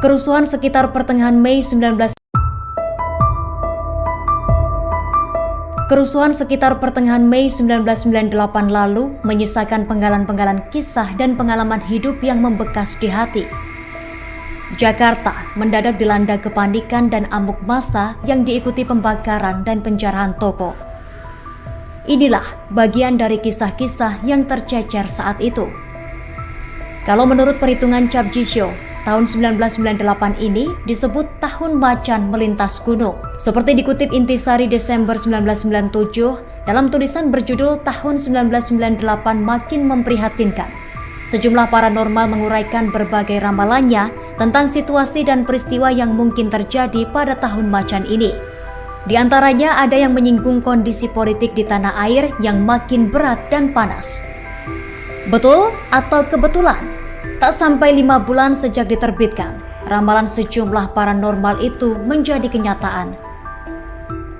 Kerusuhan sekitar pertengahan Mei 1998 lalu menyisakan penggalan-penggalan kisah dan pengalaman hidup yang membekas di hati. Jakarta mendadak dilanda kepanikan dan amuk massa yang diikuti pembakaran dan penjarahan toko. Inilah bagian dari kisah-kisah yang tercecer saat itu. Kalau menurut perhitungan Cap Jisho, tahun 1998 ini disebut tahun macan melintas gunung. Seperti dikutip Intisari Desember 1997 dalam tulisan berjudul Tahun 1998 Makin Memprihatinkan. Sejumlah paranormal menguraikan berbagai ramalannya tentang situasi dan peristiwa yang mungkin terjadi pada tahun macan ini. Di antaranya ada yang menyinggung kondisi politik di tanah air yang makin berat dan panas. Betul atau kebetulan? Tak sampai 5 bulan sejak diterbitkan, ramalan sejumlah paranormal itu menjadi kenyataan.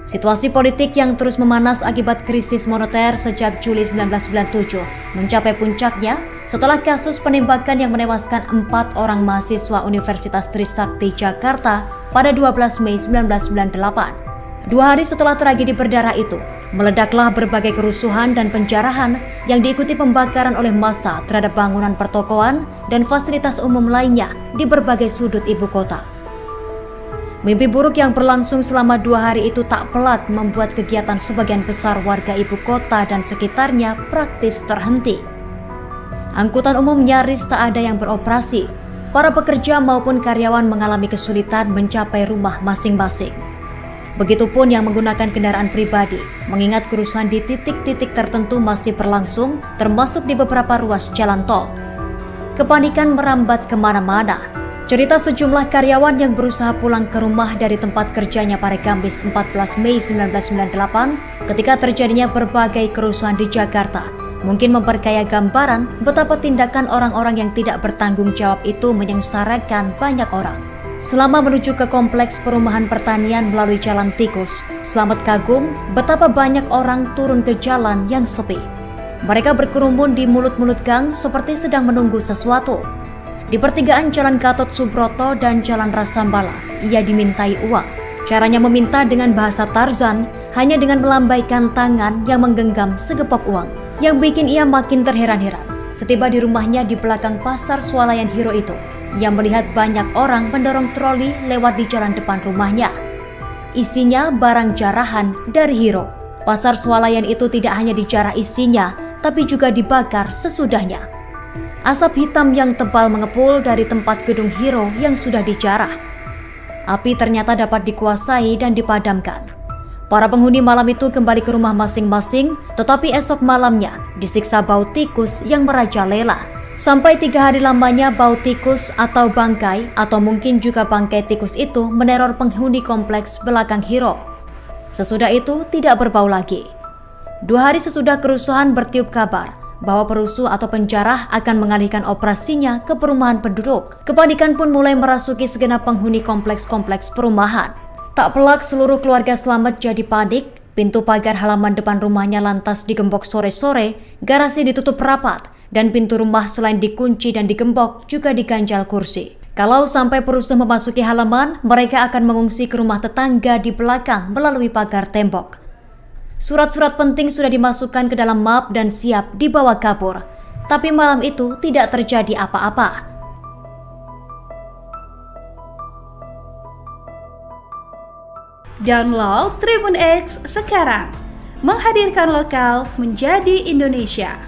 Situasi politik yang terus memanas akibat krisis moneter sejak Juli 1997 mencapai puncaknya setelah kasus penembakan yang menewaskan 4 orang mahasiswa Universitas Trisakti Jakarta pada 12 Mei 1998. 2 hari setelah tragedi berdarah itu, meledaklah berbagai kerusuhan dan penjarahan yang diikuti pembakaran oleh massa terhadap bangunan pertokoan dan fasilitas umum lainnya di berbagai sudut ibu kota. Mimpi buruk yang berlangsung selama 2 hari itu tak pelak membuat kegiatan sebagian besar warga ibu kota dan sekitarnya praktis terhenti. Angkutan umum nyaris tak ada yang beroperasi. Para pekerja maupun karyawan mengalami kesulitan mencapai rumah masing-masing. Begitupun yang menggunakan kendaraan pribadi, mengingat kerusuhan di titik-titik tertentu masih berlangsung, termasuk di beberapa ruas jalan tol. Kepanikan merambat kemana-mana. Cerita sejumlah karyawan yang berusaha pulang ke rumah dari tempat kerjanya pada Kamis 14 Mei 1998 ketika terjadinya berbagai kerusuhan di Jakarta mungkin memperkaya gambaran betapa tindakan orang-orang yang tidak bertanggung jawab itu menyengsarakan banyak orang. Selama menuju ke kompleks perumahan pertanian melalui jalan tikus, Slamet kagum betapa banyak orang turun ke jalan yang sepi. Mereka berkerumun di mulut-mulut gang seperti sedang menunggu sesuatu. Di pertigaan Jalan Gatot Subroto dan Jalan Rasambala, ia dimintai uang. Caranya meminta dengan bahasa Tarzan, hanya dengan melambaikan tangan yang menggenggam segepok uang, yang bikin ia makin terheran-heran. Setiba di rumahnya di belakang pasar swalayan Hiro itu, ia melihat banyak orang mendorong troli lewat di jalan depan rumahnya. Isinya barang jarahan dari Hiro. Pasar swalayan itu tidak hanya dijarah isinya, tapi juga dibakar sesudahnya. Asap hitam yang tebal mengepul dari tempat gedung Hiro yang sudah dijarah. Api ternyata dapat dikuasai dan dipadamkan. Para penghuni malam itu kembali ke rumah masing-masing, tetapi esok malamnya disiksa bau tikus yang merajalela. Sampai 3 hari lamanya bau tikus atau bangkai, atau mungkin juga bangkai tikus itu meneror penghuni kompleks belakang Hiro. Sesudah itu tidak berbau lagi. 2 hari sesudah kerusuhan bertiup kabar bahwa perusuh atau penjarah akan mengalihkan operasinya ke perumahan penduduk. Kepanikan pun mulai merasuki segenap penghuni kompleks-kompleks perumahan. Tak pelak seluruh keluarga Slamet jadi panik. Pintu pagar halaman depan rumahnya lantas digembok sore-sore, garasi ditutup rapat, dan pintu rumah selain dikunci dan digembok juga diganjal kursi. Kalau sampai perusuh memasuki halaman, mereka akan mengungsi ke rumah tetangga di belakang melalui pagar tembok. Surat-surat penting sudah dimasukkan ke dalam map dan siap dibawa kabur. Tapi malam itu tidak terjadi apa-apa. Download Tribun X sekarang. Menghadirkan lokal menjadi Indonesia.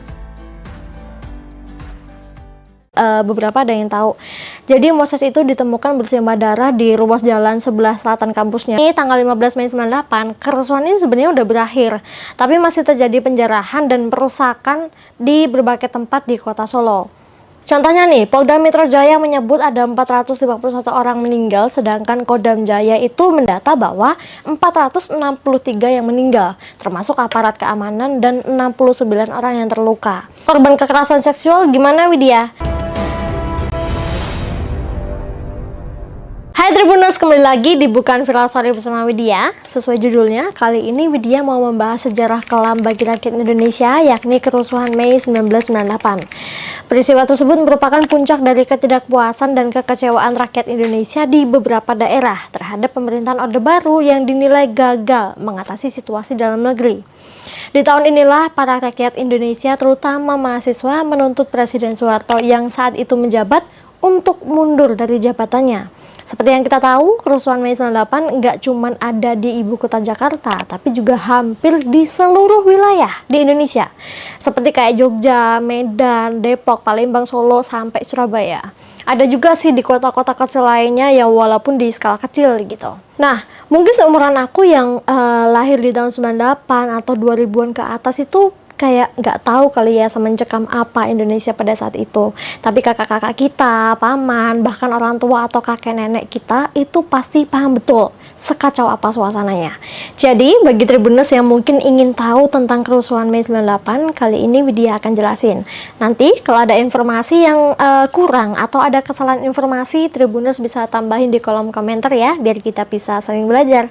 Beberapa ada yang tahu. Jadi Moses itu ditemukan bersimbah darah di ruas jalan sebelah selatan kampusnya. Ini tanggal 15 Mei 98, kerusuhan ini sebenarnya udah berakhir, tapi masih terjadi penjarahan dan perusakan di berbagai tempat di kota Solo. Contohnya nih, Polda Metro Jaya menyebut ada 451 orang meninggal, sedangkan Kodam Jaya itu mendata bahwa 463 yang meninggal, termasuk aparat keamanan dan 69 orang yang terluka. Korban kekerasan seksual gimana, Widya? Hai Tribuners, kembali lagi di Bukan Viral Story bersama Widya. Sesuai judulnya, kali ini Widya mau membahas sejarah kelam bagi rakyat Indonesia, yakni kerusuhan Mei 1998. Peristiwa tersebut merupakan puncak dari ketidakpuasan dan kekecewaan rakyat Indonesia di beberapa daerah terhadap pemerintahan Orde Baru yang dinilai gagal mengatasi situasi dalam negeri. Di tahun inilah para rakyat Indonesia, terutama mahasiswa, menuntut Presiden Soeharto yang saat itu menjabat untuk mundur dari jabatannya. Seperti yang kita tahu, kerusuhan Mei 98 nggak cuma ada di ibu kota Jakarta, tapi juga hampir di seluruh wilayah di Indonesia. Seperti kayak Jogja, Medan, Depok, Palembang, Solo, sampai Surabaya. Ada juga sih di kota-kota kecil lainnya ya, walaupun di skala kecil gitu. Nah, mungkin seumuran aku yang lahir di tahun 98 atau 2000-an ke atas itu kayak nggak tahu kali ya semencekam apa Indonesia pada saat itu. Tapi kakak-kakak kita, paman, bahkan orang tua atau kakek nenek kita itu pasti paham betul sekacau apa suasananya. Jadi bagi Tribuners yang mungkin ingin tahu tentang kerusuhan Mei 98, kali ini Widya akan jelasin. Nanti kalau ada informasi yang kurang atau ada kesalahan informasi, Tribuners bisa tambahin di kolom komentar ya, biar kita bisa saling belajar.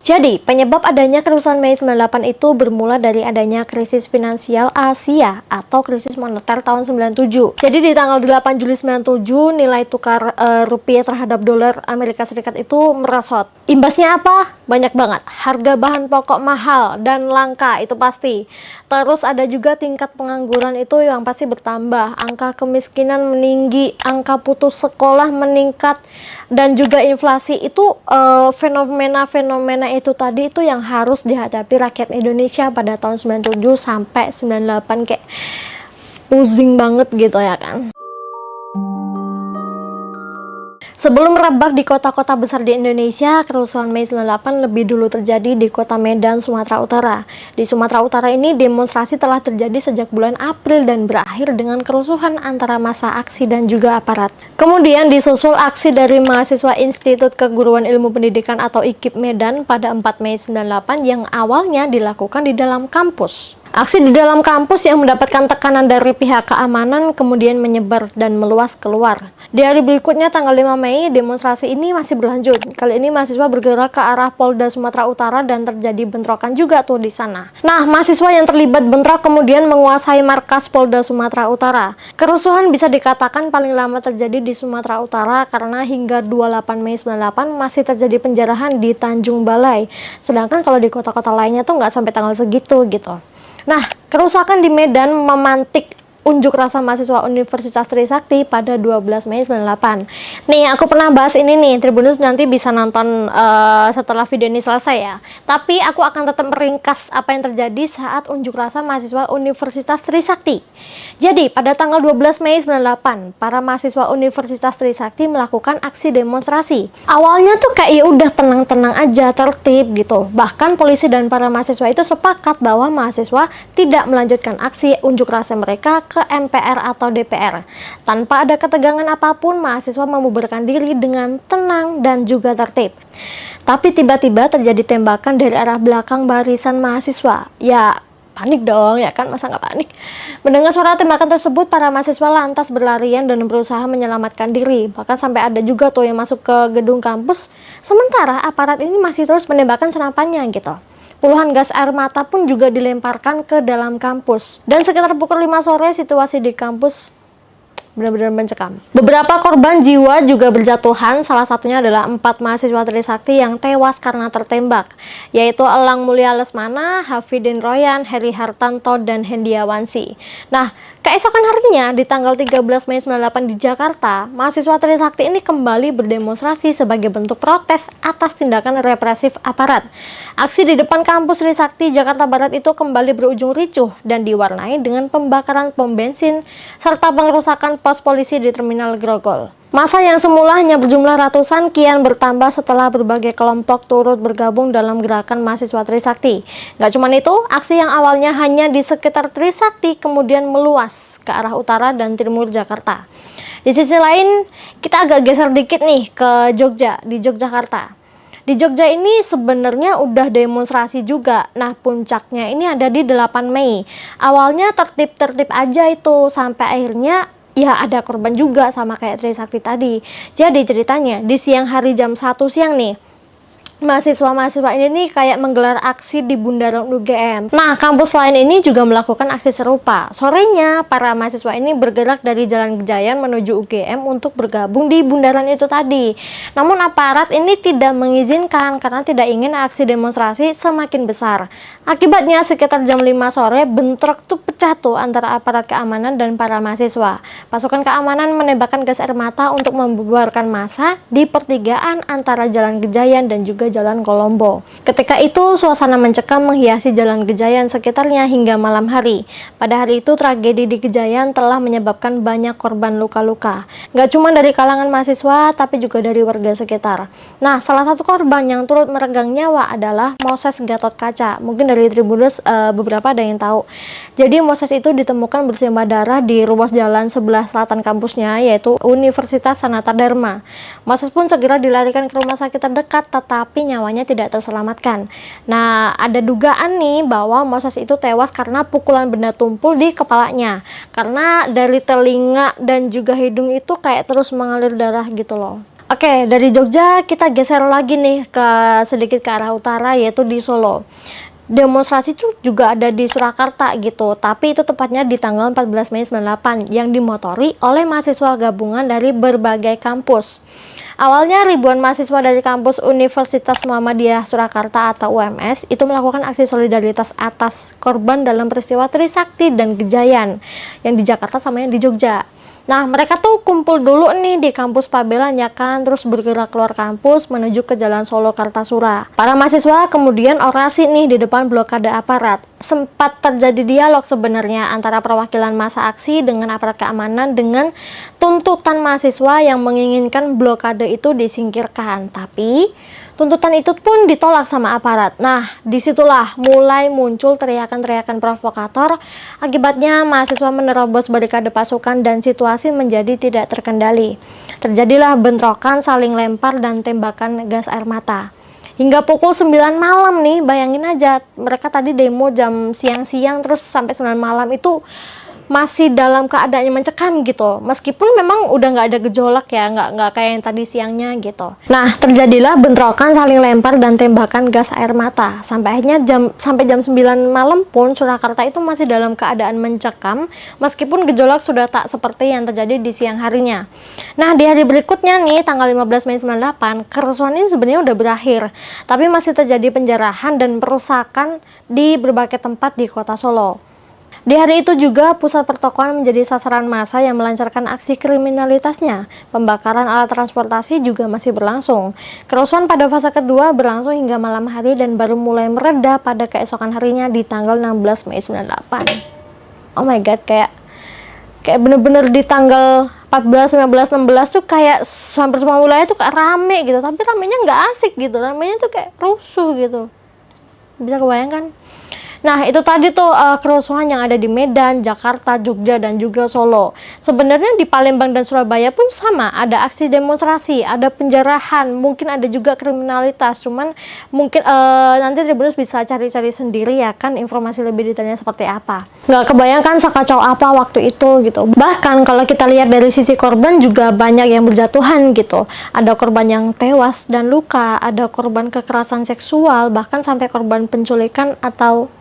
Jadi, penyebab adanya kerusuhan Mei 98 itu bermula dari adanya krisis finansial Asia atau krisis moneter tahun 97. Jadi di tanggal 8 Juli 97, nilai tukar rupiah terhadap dolar Amerika Serikat itu merosot. Imbasnya apa? Banyak banget. Harga bahan pokok mahal dan langka, itu pasti. Terus ada juga tingkat pengangguran itu yang pasti bertambah. Angka kemiskinan meninggi, angka putus sekolah meningkat, dan juga inflasi itu fenomena-fenomena itu tadi itu yang harus dihadapi rakyat Indonesia pada tahun 97 sampai 98, kayak pusing banget gitu ya kan. Sebelum merebak di kota-kota besar di Indonesia, kerusuhan Mei 98 lebih dulu terjadi di kota Medan, Sumatera Utara. Di Sumatera Utara ini demonstrasi telah terjadi sejak bulan April dan berakhir dengan kerusuhan antara massa aksi dan juga aparat. Kemudian disusul aksi dari mahasiswa Institut Keguruan Ilmu Pendidikan atau IKIP Medan pada 4 Mei 98 yang awalnya dilakukan di dalam kampus. Aksi di dalam kampus yang mendapatkan tekanan dari pihak keamanan kemudian menyebar dan meluas keluar. Di hari berikutnya tanggal 5 Mei, demonstrasi ini masih berlanjut. Kali ini mahasiswa bergerak ke arah Polda Sumatera Utara dan terjadi bentrokan juga tuh di sana. Nah, mahasiswa yang terlibat bentrok kemudian menguasai markas Polda Sumatera Utara. Kerusuhan bisa dikatakan paling lama terjadi di Sumatera Utara karena hingga 28 Mei 98 masih terjadi penjarahan di Tanjung Balai. Sedangkan kalau di kota-kota lainnya tuh nggak sampai tanggal segitu gitu. Nah, kerusakan di Medan memantik unjuk rasa mahasiswa Universitas Trisakti pada 12 Mei 98. Nih, aku pernah bahas ini nih, Tribuners nanti bisa nonton setelah video ini selesai ya. Tapi aku akan tetap meringkas apa yang terjadi saat unjuk rasa mahasiswa Universitas Trisakti. Jadi, pada tanggal 12 Mei 98, para mahasiswa Universitas Trisakti melakukan aksi demonstrasi. Awalnya tuh kayak ya udah tenang-tenang aja, tertib gitu. Bahkan polisi dan para mahasiswa itu sepakat bahwa mahasiswa tidak melanjutkan aksi unjuk rasa mereka ke MPR atau DPR. Tanpa ada ketegangan apapun, mahasiswa membubarkan diri dengan tenang dan juga tertib. Tapi tiba-tiba terjadi tembakan dari arah belakang barisan mahasiswa. Ya, panik dong, ya kan? Masa nggak panik? Mendengar suara tembakan tersebut, para mahasiswa lantas berlarian dan berusaha menyelamatkan diri. Bahkan sampai ada juga tuh yang masuk ke gedung kampus. Sementara aparat ini masih terus menembakkan senapannya gitu. Puluhan gas air mata pun juga dilemparkan ke dalam kampus. Dan sekitar pukul 5 sore, situasi di kampus benar-benar mencekam. Beberapa korban jiwa juga berjatuhan, salah satunya adalah 4 mahasiswa Trisakti yang tewas karena tertembak, yaitu Elang Mulia Lesmana, Hafidin Royan, Heri Hartanto, dan Hendiawansi. Nah, keesokan harinya di tanggal 13 Mei 98 di Jakarta, mahasiswa Trisakti ini kembali berdemonstrasi sebagai bentuk protes atas tindakan represif aparat. Aksi di depan kampus Trisakti Jakarta Barat itu kembali berujung ricuh dan diwarnai dengan pembakaran pom bensin serta pengerusakan pos polisi di Terminal Grogol. Massa yang semula hanya berjumlah ratusan kian bertambah setelah berbagai kelompok turut bergabung dalam gerakan mahasiswa Trisakti. Gak cuma itu, aksi yang awalnya hanya di sekitar Trisakti kemudian meluas ke arah utara dan timur Jakarta. Di sisi lain, kita agak geser dikit nih ke Jogja, di Yogyakarta. Di Jogja ini sebenarnya udah demonstrasi juga. Nah, puncaknya ini ada di 8 Mei. Awalnya tertib-tertib aja itu, sampai akhirnya ya ada korban juga sama kayak Trisakti tadi. Jadi ceritanya di siang hari jam 1 siang nih, mahasiswa-mahasiswa ini nih kayak menggelar aksi di bundaran UGM. Nah, kampus lain ini juga melakukan aksi serupa. Sorenya, para mahasiswa ini bergerak dari Jalan Gejayan menuju UGM untuk bergabung di bundaran itu tadi. Namun aparat ini tidak mengizinkan karena tidak ingin aksi demonstrasi semakin besar. Akibatnya sekitar jam 5 sore bentrok tuh pecah tuh antara aparat keamanan dan para mahasiswa. Pasukan keamanan menembakkan gas air mata untuk membubarkan massa di pertigaan antara Jalan Gejayan dan juga Jalan Kolombo. Ketika itu suasana mencekam menghiasi Jalan Gejayan sekitarnya hingga malam hari. Pada hari itu tragedi di Gejayan telah menyebabkan banyak korban luka-luka. Gak cuma dari kalangan mahasiswa tapi juga dari warga sekitar. Nah, salah satu korban yang turut meregang nyawa adalah Moses Gatotkaca. Mungkin dari Tribunnews beberapa ada yang tahu. Jadi Moses itu ditemukan bersimbah darah di ruas jalan sebelah selatan kampusnya, yaitu Universitas Sanata Dharma. Moses pun segera dilarikan ke rumah sakit terdekat, tetapi nyawanya tidak terselamatkan. Nah, ada dugaan nih bahwa Moses itu tewas karena pukulan benda tumpul di kepalanya. Karena dari telinga dan juga hidung itu kayak terus mengalir darah gitu loh. Oke, dari Jogja kita geser lagi nih sedikit ke arah utara, yaitu di Solo. Demonstrasi itu juga ada di Surakarta gitu, tapi itu tepatnya di tanggal 14 Mei 98 yang dimotori oleh mahasiswa gabungan dari berbagai kampus. Awalnya ribuan mahasiswa dari kampus Universitas Muhammadiyah Surakarta atau UMS itu melakukan aksi solidaritas atas korban dalam peristiwa Trisakti dan Gejayan yang di Jakarta sama yang di Jogja. Nah, mereka tuh kumpul dulu nih di kampus Pabelan ya kan, terus bergerak keluar kampus menuju ke Jalan Solo Kartasura. Para mahasiswa kemudian orasi nih di depan blokade aparat. Sempat terjadi dialog sebenarnya antara perwakilan massa aksi dengan aparat keamanan dengan tuntutan mahasiswa yang menginginkan blokade itu disingkirkan. Tapi tuntutan itu pun ditolak sama aparat. Nah, disitulah mulai muncul teriakan-teriakan provokator. Akibatnya mahasiswa menerobos barikade pasukan dan situasi menjadi tidak terkendali. Terjadilah bentrokan, saling lempar dan tembakan gas air mata. Hingga pukul 9 malam nih, bayangin aja, mereka tadi demo jam siang-siang terus sampai 9 malam itu masih dalam keadaannya mencekam gitu, meskipun memang udah nggak ada gejolak ya, nggak kayak yang tadi siangnya gitu. Nah, terjadilah bentrokan, saling lempar dan tembakan gas air mata sampai akhirnya sampai jam 9 malam pun Surakarta itu masih dalam keadaan mencekam meskipun gejolak sudah tak seperti yang terjadi di siang harinya. Nah, di hari berikutnya nih tanggal 15 Mei 98 kerusuhan ini sebenarnya udah berakhir, tapi masih terjadi penjarahan dan perusakan di berbagai tempat di kota Solo. Di hari itu juga pusat pertokoan menjadi sasaran massa yang melancarkan aksi kriminalitasnya. Pembakaran alat transportasi juga masih berlangsung. Kerusuhan pada fase kedua berlangsung hingga malam hari dan baru mulai mereda pada keesokan harinya di tanggal 16 Mei 98. Oh my god, kayak bener-bener di tanggal 14, 15, 16 tuh kayak hampir semua wilayah tuh kayak rame gitu, tapi ramenya nggak asik gitu, ramenya tuh kayak rusuh gitu. Bisa kebayangkan? Nah, itu tadi tuh kerusuhan yang ada di Medan, Jakarta, Jogja, dan juga Solo. Sebenarnya di Palembang dan Surabaya pun sama, ada aksi demonstrasi, ada penjarahan, mungkin ada juga kriminalitas. Cuman mungkin nanti Tribunnews bisa cari-cari sendiri ya kan informasi lebih detailnya seperti apa. Nggak kebayangkan sekacau apa waktu itu gitu. Bahkan kalau kita lihat dari sisi korban juga banyak yang berjatuhan gitu. Ada korban yang tewas dan luka, ada korban kekerasan seksual, bahkan sampai korban penculikan atau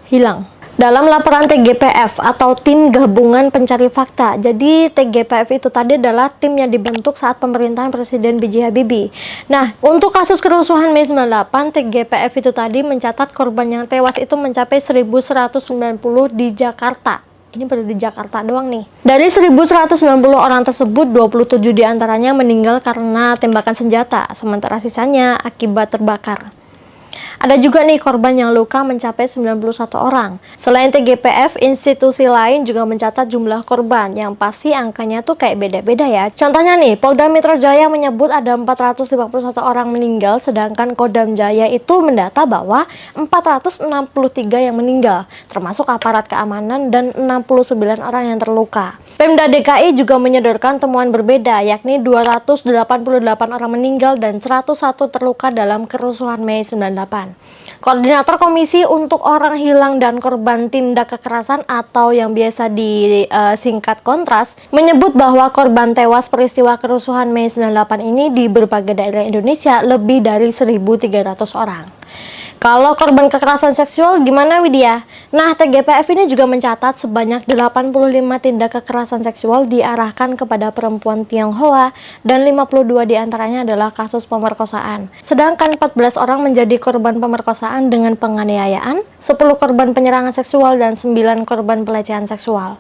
hilang. Dalam laporan TGPF atau Tim Gabungan Pencari Fakta, jadi TGPF itu tadi adalah tim yang dibentuk saat pemerintahan Presiden B.J. Habibie. Nah, untuk kasus kerusuhan Mei 98, TGPF itu tadi mencatat korban yang tewas itu mencapai 1.190 di Jakarta. Ini baru di Jakarta doang nih. Dari 1.190 orang tersebut, 27 diantaranya meninggal karena tembakan senjata, sementara sisanya akibat terbakar. Ada juga nih korban yang luka mencapai 91 orang. Selain TGPF, institusi lain juga mencatat jumlah korban yang pasti angkanya tuh kayak beda-beda ya. Contohnya nih, Polda Metro Jaya menyebut ada 451 orang meninggal, sedangkan Kodam Jaya itu mendata bahwa 463 yang meninggal, termasuk aparat keamanan dan 69 orang yang terluka. Pemda DKI juga menyodorkan temuan berbeda, yakni 288 orang meninggal dan 101 terluka dalam kerusuhan Mei 98. Koordinator Komisi untuk Orang Hilang dan Korban Tindak Kekerasan atau yang biasa disingkat Kontras menyebut bahwa korban tewas peristiwa kerusuhan Mei 98 ini di berbagai daerah Indonesia lebih dari 1.300 orang. Kalau korban kekerasan seksual gimana Widya? Nah, TGPF ini juga mencatat sebanyak 85 tindak kekerasan seksual diarahkan kepada perempuan Tionghoa dan 52 diantaranya adalah kasus pemerkosaan. Sedangkan 14 orang menjadi korban pemerkosaan dengan penganiayaan, 10 korban penyerangan seksual dan 9 korban pelecehan seksual.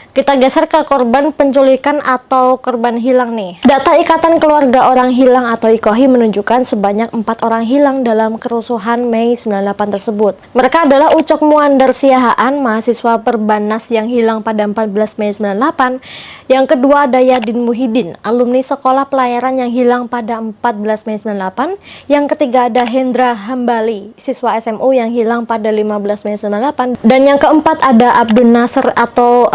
Kita geser ke korban penculikan atau korban hilang nih. Data Ikatan Keluarga Orang Hilang atau IKOHI menunjukkan sebanyak 4 orang hilang dalam kerusuhan Mei 98 tersebut. Mereka adalah Ucok Muandar Siahaan, mahasiswa Perbanas yang hilang pada 14 Mei 98. Yang kedua ada Yadin Muhyiddin, alumni sekolah pelayaran yang hilang pada 14 Mei 98. Yang ketiga ada Hendra Hambali, siswa SMU yang hilang pada 15 Mei 98. Dan yang keempat ada Abdul Nasr atau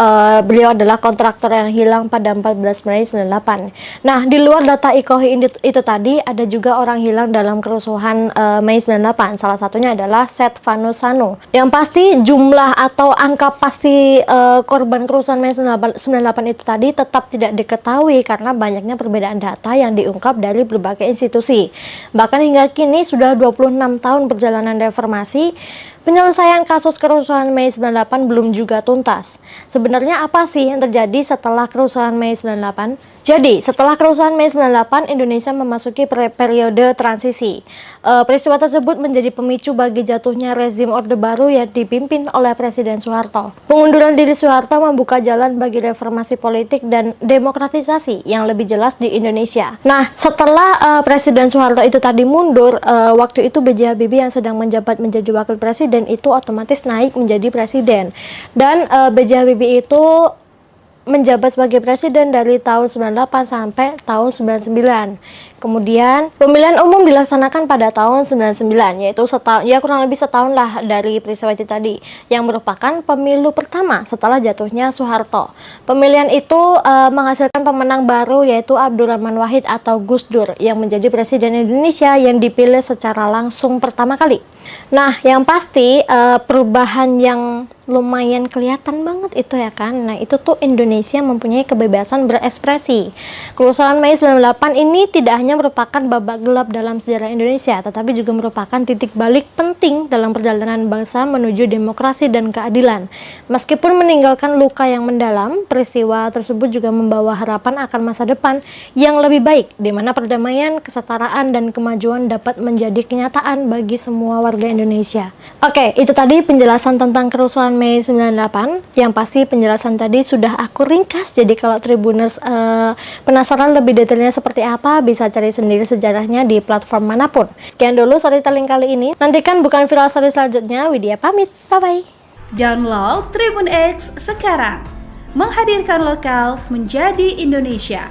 beliau adalah kontraktor yang hilang pada 14 Mei 98. Nah, di luar data IKOHI itu tadi, ada juga orang hilang dalam kerusuhan Mei 98. Salah satunya adalah Setvanu Sanu. Yang pasti jumlah atau angka pasti korban kerusuhan Mei 98 itu tadi tetap tidak diketahui karena banyaknya perbedaan data yang diungkap dari berbagai institusi. Bahkan hingga kini sudah 26 tahun perjalanan reformasi, penyelesaian kasus kerusuhan Mei 98 belum juga tuntas. Sebenarnya apa sih yang terjadi setelah kerusuhan Mei 98? Jadi, setelah kerusuhan Mei 98, Indonesia memasuki periode transisi. Peristiwa tersebut menjadi pemicu bagi jatuhnya rezim Orde Baru yang dipimpin oleh Presiden Soeharto. Pengunduran diri Soeharto membuka jalan bagi reformasi politik dan demokratisasi yang lebih jelas di Indonesia. Nah, setelah Presiden Soeharto itu tadi mundur, waktu itu B.J. Habibie yang sedang menjabat menjadi wakil presiden itu otomatis naik menjadi presiden. Dan B.J. Habibie itu menjabat sebagai presiden dari tahun 98 sampai tahun 99. Kemudian pemilihan umum dilaksanakan pada tahun 99, yaitu kurang lebih setahun lah dari peristiwa itu tadi, yang merupakan pemilu pertama setelah jatuhnya Soeharto. Pemilihan itu menghasilkan pemenang baru yaitu Abdurrahman Wahid atau Gus Dur yang menjadi presiden Indonesia yang dipilih secara langsung pertama kali. Nah, yang pasti perubahan yang lumayan kelihatan banget itu ya kan. Nah, itu tuh Indonesia mempunyai kebebasan berekspresi. Kerusuhan Mei 98 ini tidak hanya merupakan babak gelap dalam sejarah Indonesia, tetapi juga merupakan titik balik penting dalam perjalanan bangsa menuju demokrasi dan keadilan. Meskipun meninggalkan luka yang mendalam, peristiwa tersebut juga membawa harapan akan masa depan yang lebih baik, di mana perdamaian, kesetaraan, dan kemajuan dapat menjadi kenyataan bagi semua warga Indonesia. Oke, itu tadi penjelasan tentang kerusuhan Mei 98. Yang pasti penjelasan tadi sudah aku ringkas, jadi kalau Tribuners penasaran lebih detailnya seperti apa, bisa cari sendiri sejarahnya di platform manapun. Sekian dulu storytelling kali ini. Nantikan bukan viral story selanjutnya. Widya pamit, bye-bye. Download Tribun X sekarang. Menghadirkan lokal menjadi Indonesia.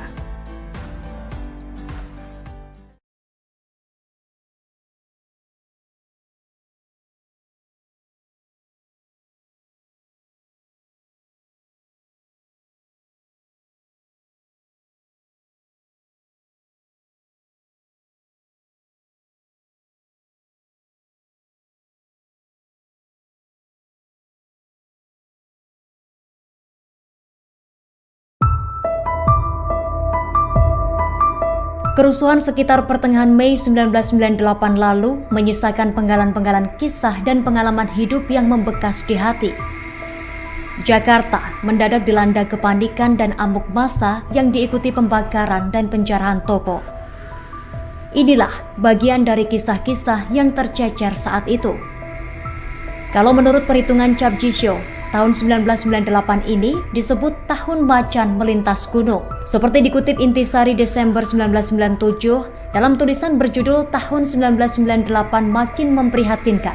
Kerusuhan sekitar pertengahan Mei 1998 lalu menyisakan penggalan-penggalan kisah dan pengalaman hidup yang membekas di hati. Jakarta mendadak dilanda kepanikan dan amuk massa yang diikuti pembakaran dan penjarahan toko. Inilah bagian dari kisah-kisah yang tercecer saat itu. Kalau menurut perhitungan Cap Jisho, tahun 1998 ini disebut tahun macan melintas gunung. Seperti dikutip Intisari Desember 1997 dalam tulisan berjudul Tahun 1998 Makin Memprihatinkan.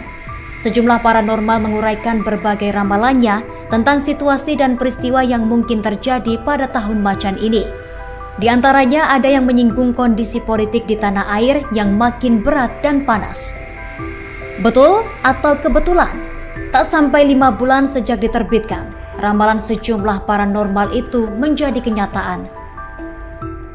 Sejumlah paranormal menguraikan berbagai ramalannya tentang situasi dan peristiwa yang mungkin terjadi pada tahun macan ini. Di antaranya ada yang menyinggung kondisi politik di tanah air yang makin berat dan panas. Betul atau kebetulan? Tak sampai 5 bulan sejak diterbitkan, ramalan sejumlah paranormal itu menjadi kenyataan.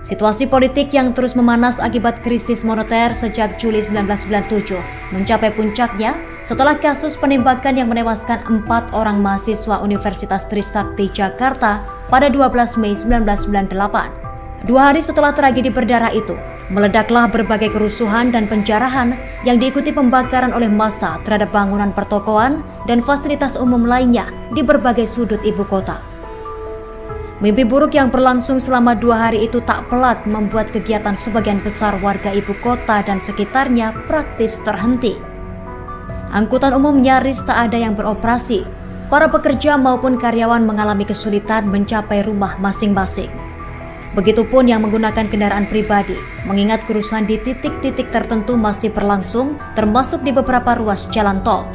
Situasi politik yang terus memanas akibat krisis moneter sejak Juli 1997 mencapai puncaknya setelah kasus penembakan yang menewaskan 4 orang mahasiswa Universitas Trisakti Jakarta pada 12 Mei 1998. 2 hari setelah tragedi berdarah itu, meledaklah berbagai kerusuhan dan penjarahan yang diikuti pembakaran oleh massa terhadap bangunan pertokoan dan fasilitas umum lainnya di berbagai sudut ibu kota. Mimpi buruk yang berlangsung selama 2 hari itu tak pelak membuat kegiatan sebagian besar warga ibu kota dan sekitarnya praktis terhenti. Angkutan umum nyaris tak ada yang beroperasi. Para pekerja maupun karyawan mengalami kesulitan mencapai rumah masing-masing. Begitupun yang menggunakan kendaraan pribadi, mengingat kerusuhan di titik-titik tertentu masih berlangsung, termasuk di beberapa ruas jalan tol.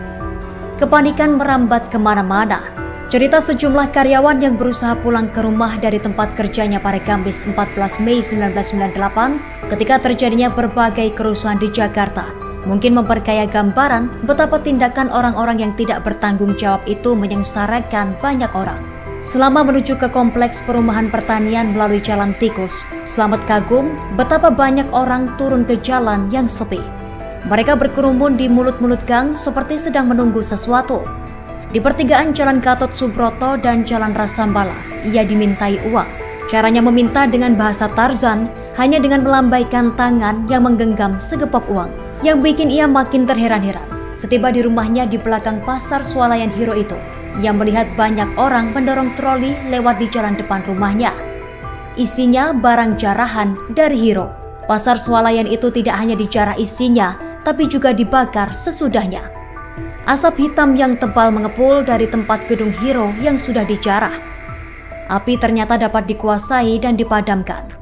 Kepanikan merambat kemana-mana. Cerita sejumlah karyawan yang berusaha pulang ke rumah dari tempat kerjanya pada Kamis 14 Mei 1998 ketika terjadinya berbagai kerusuhan di Jakarta mungkin memperkaya gambaran betapa tindakan orang-orang yang tidak bertanggung jawab itu menyengsarakan banyak orang. Selama menuju ke kompleks perumahan pertanian melalui jalan tikus, Slamet kagum betapa banyak orang turun ke jalan yang sepi. Mereka berkerumun di mulut-mulut gang seperti sedang menunggu sesuatu. Di pertigaan Jalan Gatot Subroto dan Jalan Rasambala, ia dimintai uang. Caranya meminta dengan bahasa Tarzan, hanya dengan melambaikan tangan yang menggenggam segepok uang, yang bikin ia makin terheran-heran. Setiba di rumahnya di belakang pasar swalayan Hiro itu, ia melihat banyak orang mendorong troli lewat di jalan depan rumahnya. Isinya barang jarahan dari Hiro. Pasar swalayan itu tidak hanya dijarah isinya, tapi juga dibakar sesudahnya. Asap hitam yang tebal mengepul dari tempat gedung Hiro yang sudah dijarah. Api ternyata dapat dikuasai dan dipadamkan.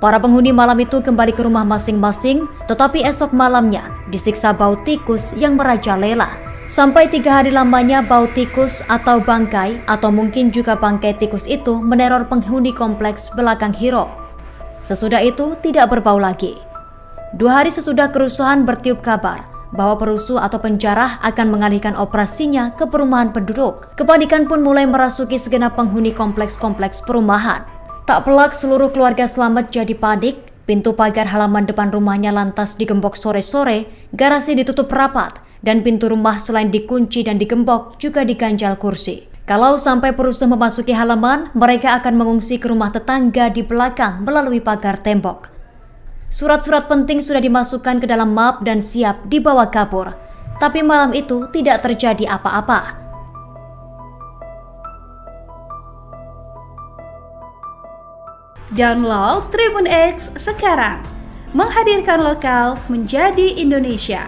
Para penghuni malam itu kembali ke rumah masing-masing, tetapi esok malamnya disiksa bau tikus yang merajalela. Sampai 3 hari lamanya bau tikus atau bangkai, atau mungkin juga bangkai tikus itu meneror penghuni kompleks belakang Hiro. Sesudah itu tidak berbau lagi. 2 hari sesudah kerusuhan bertiup kabar bahwa perusuh atau penjarah akan mengalihkan operasinya ke perumahan penduduk. Kepanikan pun mulai merasuki segenap penghuni kompleks-kompleks perumahan. Tak pelak seluruh keluarga Slamet jadi panik. Pintu pagar halaman depan rumahnya lantas digembok sore-sore, garasi ditutup rapat, dan pintu rumah selain dikunci dan digembok juga diganjal kursi. Kalau sampai perusuh memasuki halaman, mereka akan mengungsi ke rumah tetangga di belakang melalui pagar tembok. Surat-surat penting sudah dimasukkan ke dalam map dan siap dibawa kabur. Tapi malam itu tidak terjadi apa-apa. Download Tribun X sekarang. Menghadirkan lokal menjadi Indonesia.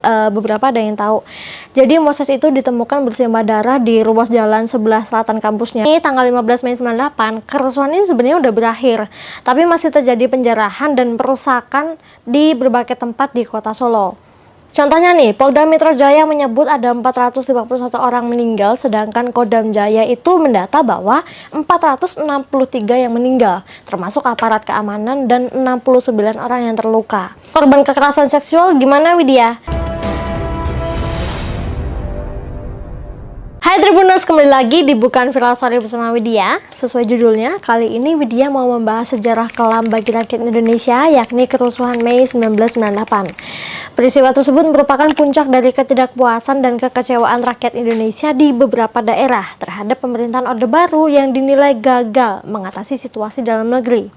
Beberapa ada yang tahu. Jadi Moses itu ditemukan bersimbah darah di ruas jalan sebelah selatan kampusnya. Ini tanggal 15 Mei 98, kerusuhan ini sebenarnya udah berakhir, tapi masih terjadi penjarahan dan perusakan di berbagai tempat di kota Solo. Contohnya nih, Polda Metro Jaya menyebut ada 451 orang meninggal, sedangkan Kodam Jaya itu mendata bahwa 463 yang meninggal, termasuk aparat keamanan dan 69 orang yang terluka. Korban kekerasan seksual gimana, Widya? Hai Tribuners, kembali lagi di Bukan Viral Story bersama Widya. Sesuai judulnya, kali ini Widya mau membahas sejarah kelam bagi rakyat Indonesia, yakni kerusuhan Mei 1998. Peristiwa tersebut merupakan puncak dari ketidakpuasan dan kekecewaan rakyat Indonesia di beberapa daerah terhadap pemerintahan Orde Baru yang dinilai gagal mengatasi situasi dalam negeri.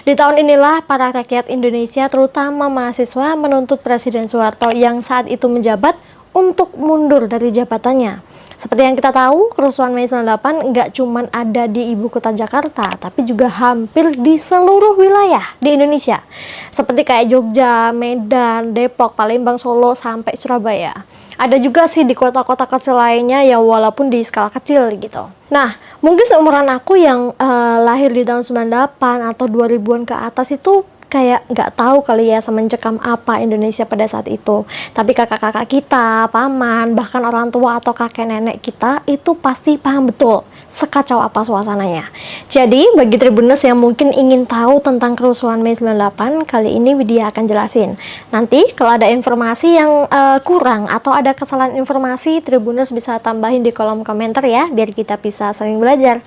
Di tahun inilah para rakyat Indonesia, terutama mahasiswa, menuntut Presiden Soeharto yang saat itu menjabat untuk mundur dari jabatannya. Seperti yang kita tahu, kerusuhan Mei 98 nggak cuma ada di ibu kota Jakarta, tapi juga hampir di seluruh wilayah di Indonesia. Seperti kayak Jogja, Medan, Depok, Palembang, Solo, sampai Surabaya. Ada juga sih di kota-kota kecil lainnya ya, walaupun di skala kecil gitu. Nah, mungkin seumuran aku yang lahir di tahun 98 atau 2000-an ke atas itu kayak nggak tahu kali ya semencekam apa Indonesia pada saat itu. Tapi kakak-kakak kita, paman, bahkan orang tua atau kakek nenek kita itu pasti paham betul sekacau apa suasananya. Jadi bagi Tribuners yang mungkin ingin tahu tentang kerusuhan Mei 98, kali ini Widya akan jelasin. Nanti kalau ada informasi yang kurang atau ada kesalahan informasi, Tribuners bisa tambahin di kolom komentar ya, biar kita bisa saling belajar.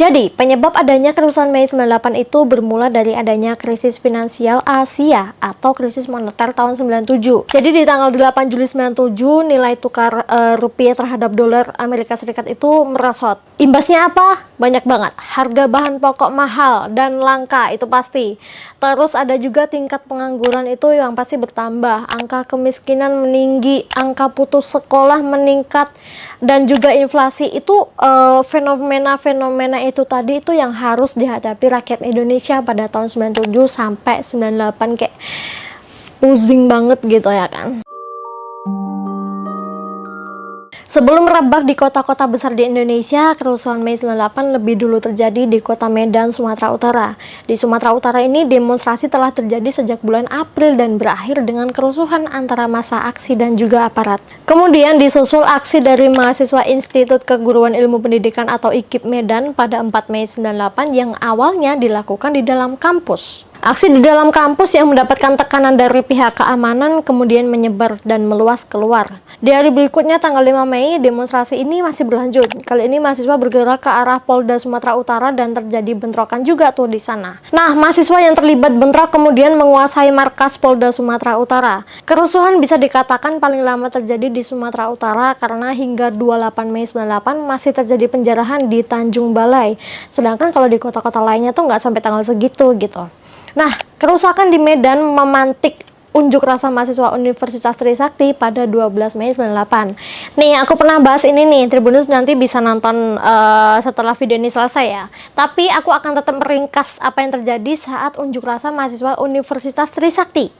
Jadi, penyebab adanya kerusuhan Mei 98 itu bermula dari adanya krisis finansial Asia atau krisis moneter tahun 97. Jadi di tanggal 8 Juli 97, nilai tukar rupiah terhadap dolar Amerika Serikat itu merosot. Imbasnya apa? Banyak banget. Harga bahan pokok mahal dan langka, itu pasti. Terus ada juga tingkat pengangguran itu yang pasti bertambah. Angka kemiskinan meninggi, angka putus sekolah meningkat, dan juga inflasi itu fenomena-fenomena itu tadi itu yang harus dihadapi rakyat Indonesia pada tahun 97 sampai 98, kayak pusing banget gitu ya kan. Sebelum merebak di kota-kota besar di Indonesia, kerusuhan Mei 98 lebih dulu terjadi di kota Medan, Sumatera Utara. Di Sumatera Utara ini demonstrasi telah terjadi sejak bulan April dan berakhir dengan kerusuhan antara massa aksi dan juga aparat. Kemudian disusul aksi dari mahasiswa Institut Keguruan Ilmu Pendidikan atau IKIP Medan pada 4 Mei 98 yang awalnya dilakukan di dalam kampus. Aksi di dalam kampus yang mendapatkan tekanan dari pihak keamanan kemudian menyebar dan meluas keluar. Di hari berikutnya tanggal 5 Mei, demonstrasi ini masih berlanjut. Kali ini mahasiswa bergerak ke arah Polda Sumatera Utara dan terjadi bentrokan juga tuh di sana. Nah, mahasiswa yang terlibat bentrok kemudian menguasai markas Polda Sumatera Utara. Kerusuhan bisa dikatakan paling lama terjadi di Sumatera Utara karena hingga 28 Mei 98 masih terjadi penjarahan di Tanjung Balai. Sedangkan kalau di kota-kota lainnya tuh nggak sampai tanggal segitu gitu. Nah, kerusakan di Medan memantik unjuk rasa mahasiswa Universitas Trisakti pada 12 Mei 98. Nih, aku pernah bahas ini nih, Tribunus nanti bisa nonton setelah video ini selesai ya. Tapi aku akan tetap meringkas apa yang terjadi saat unjuk rasa mahasiswa Universitas Trisakti.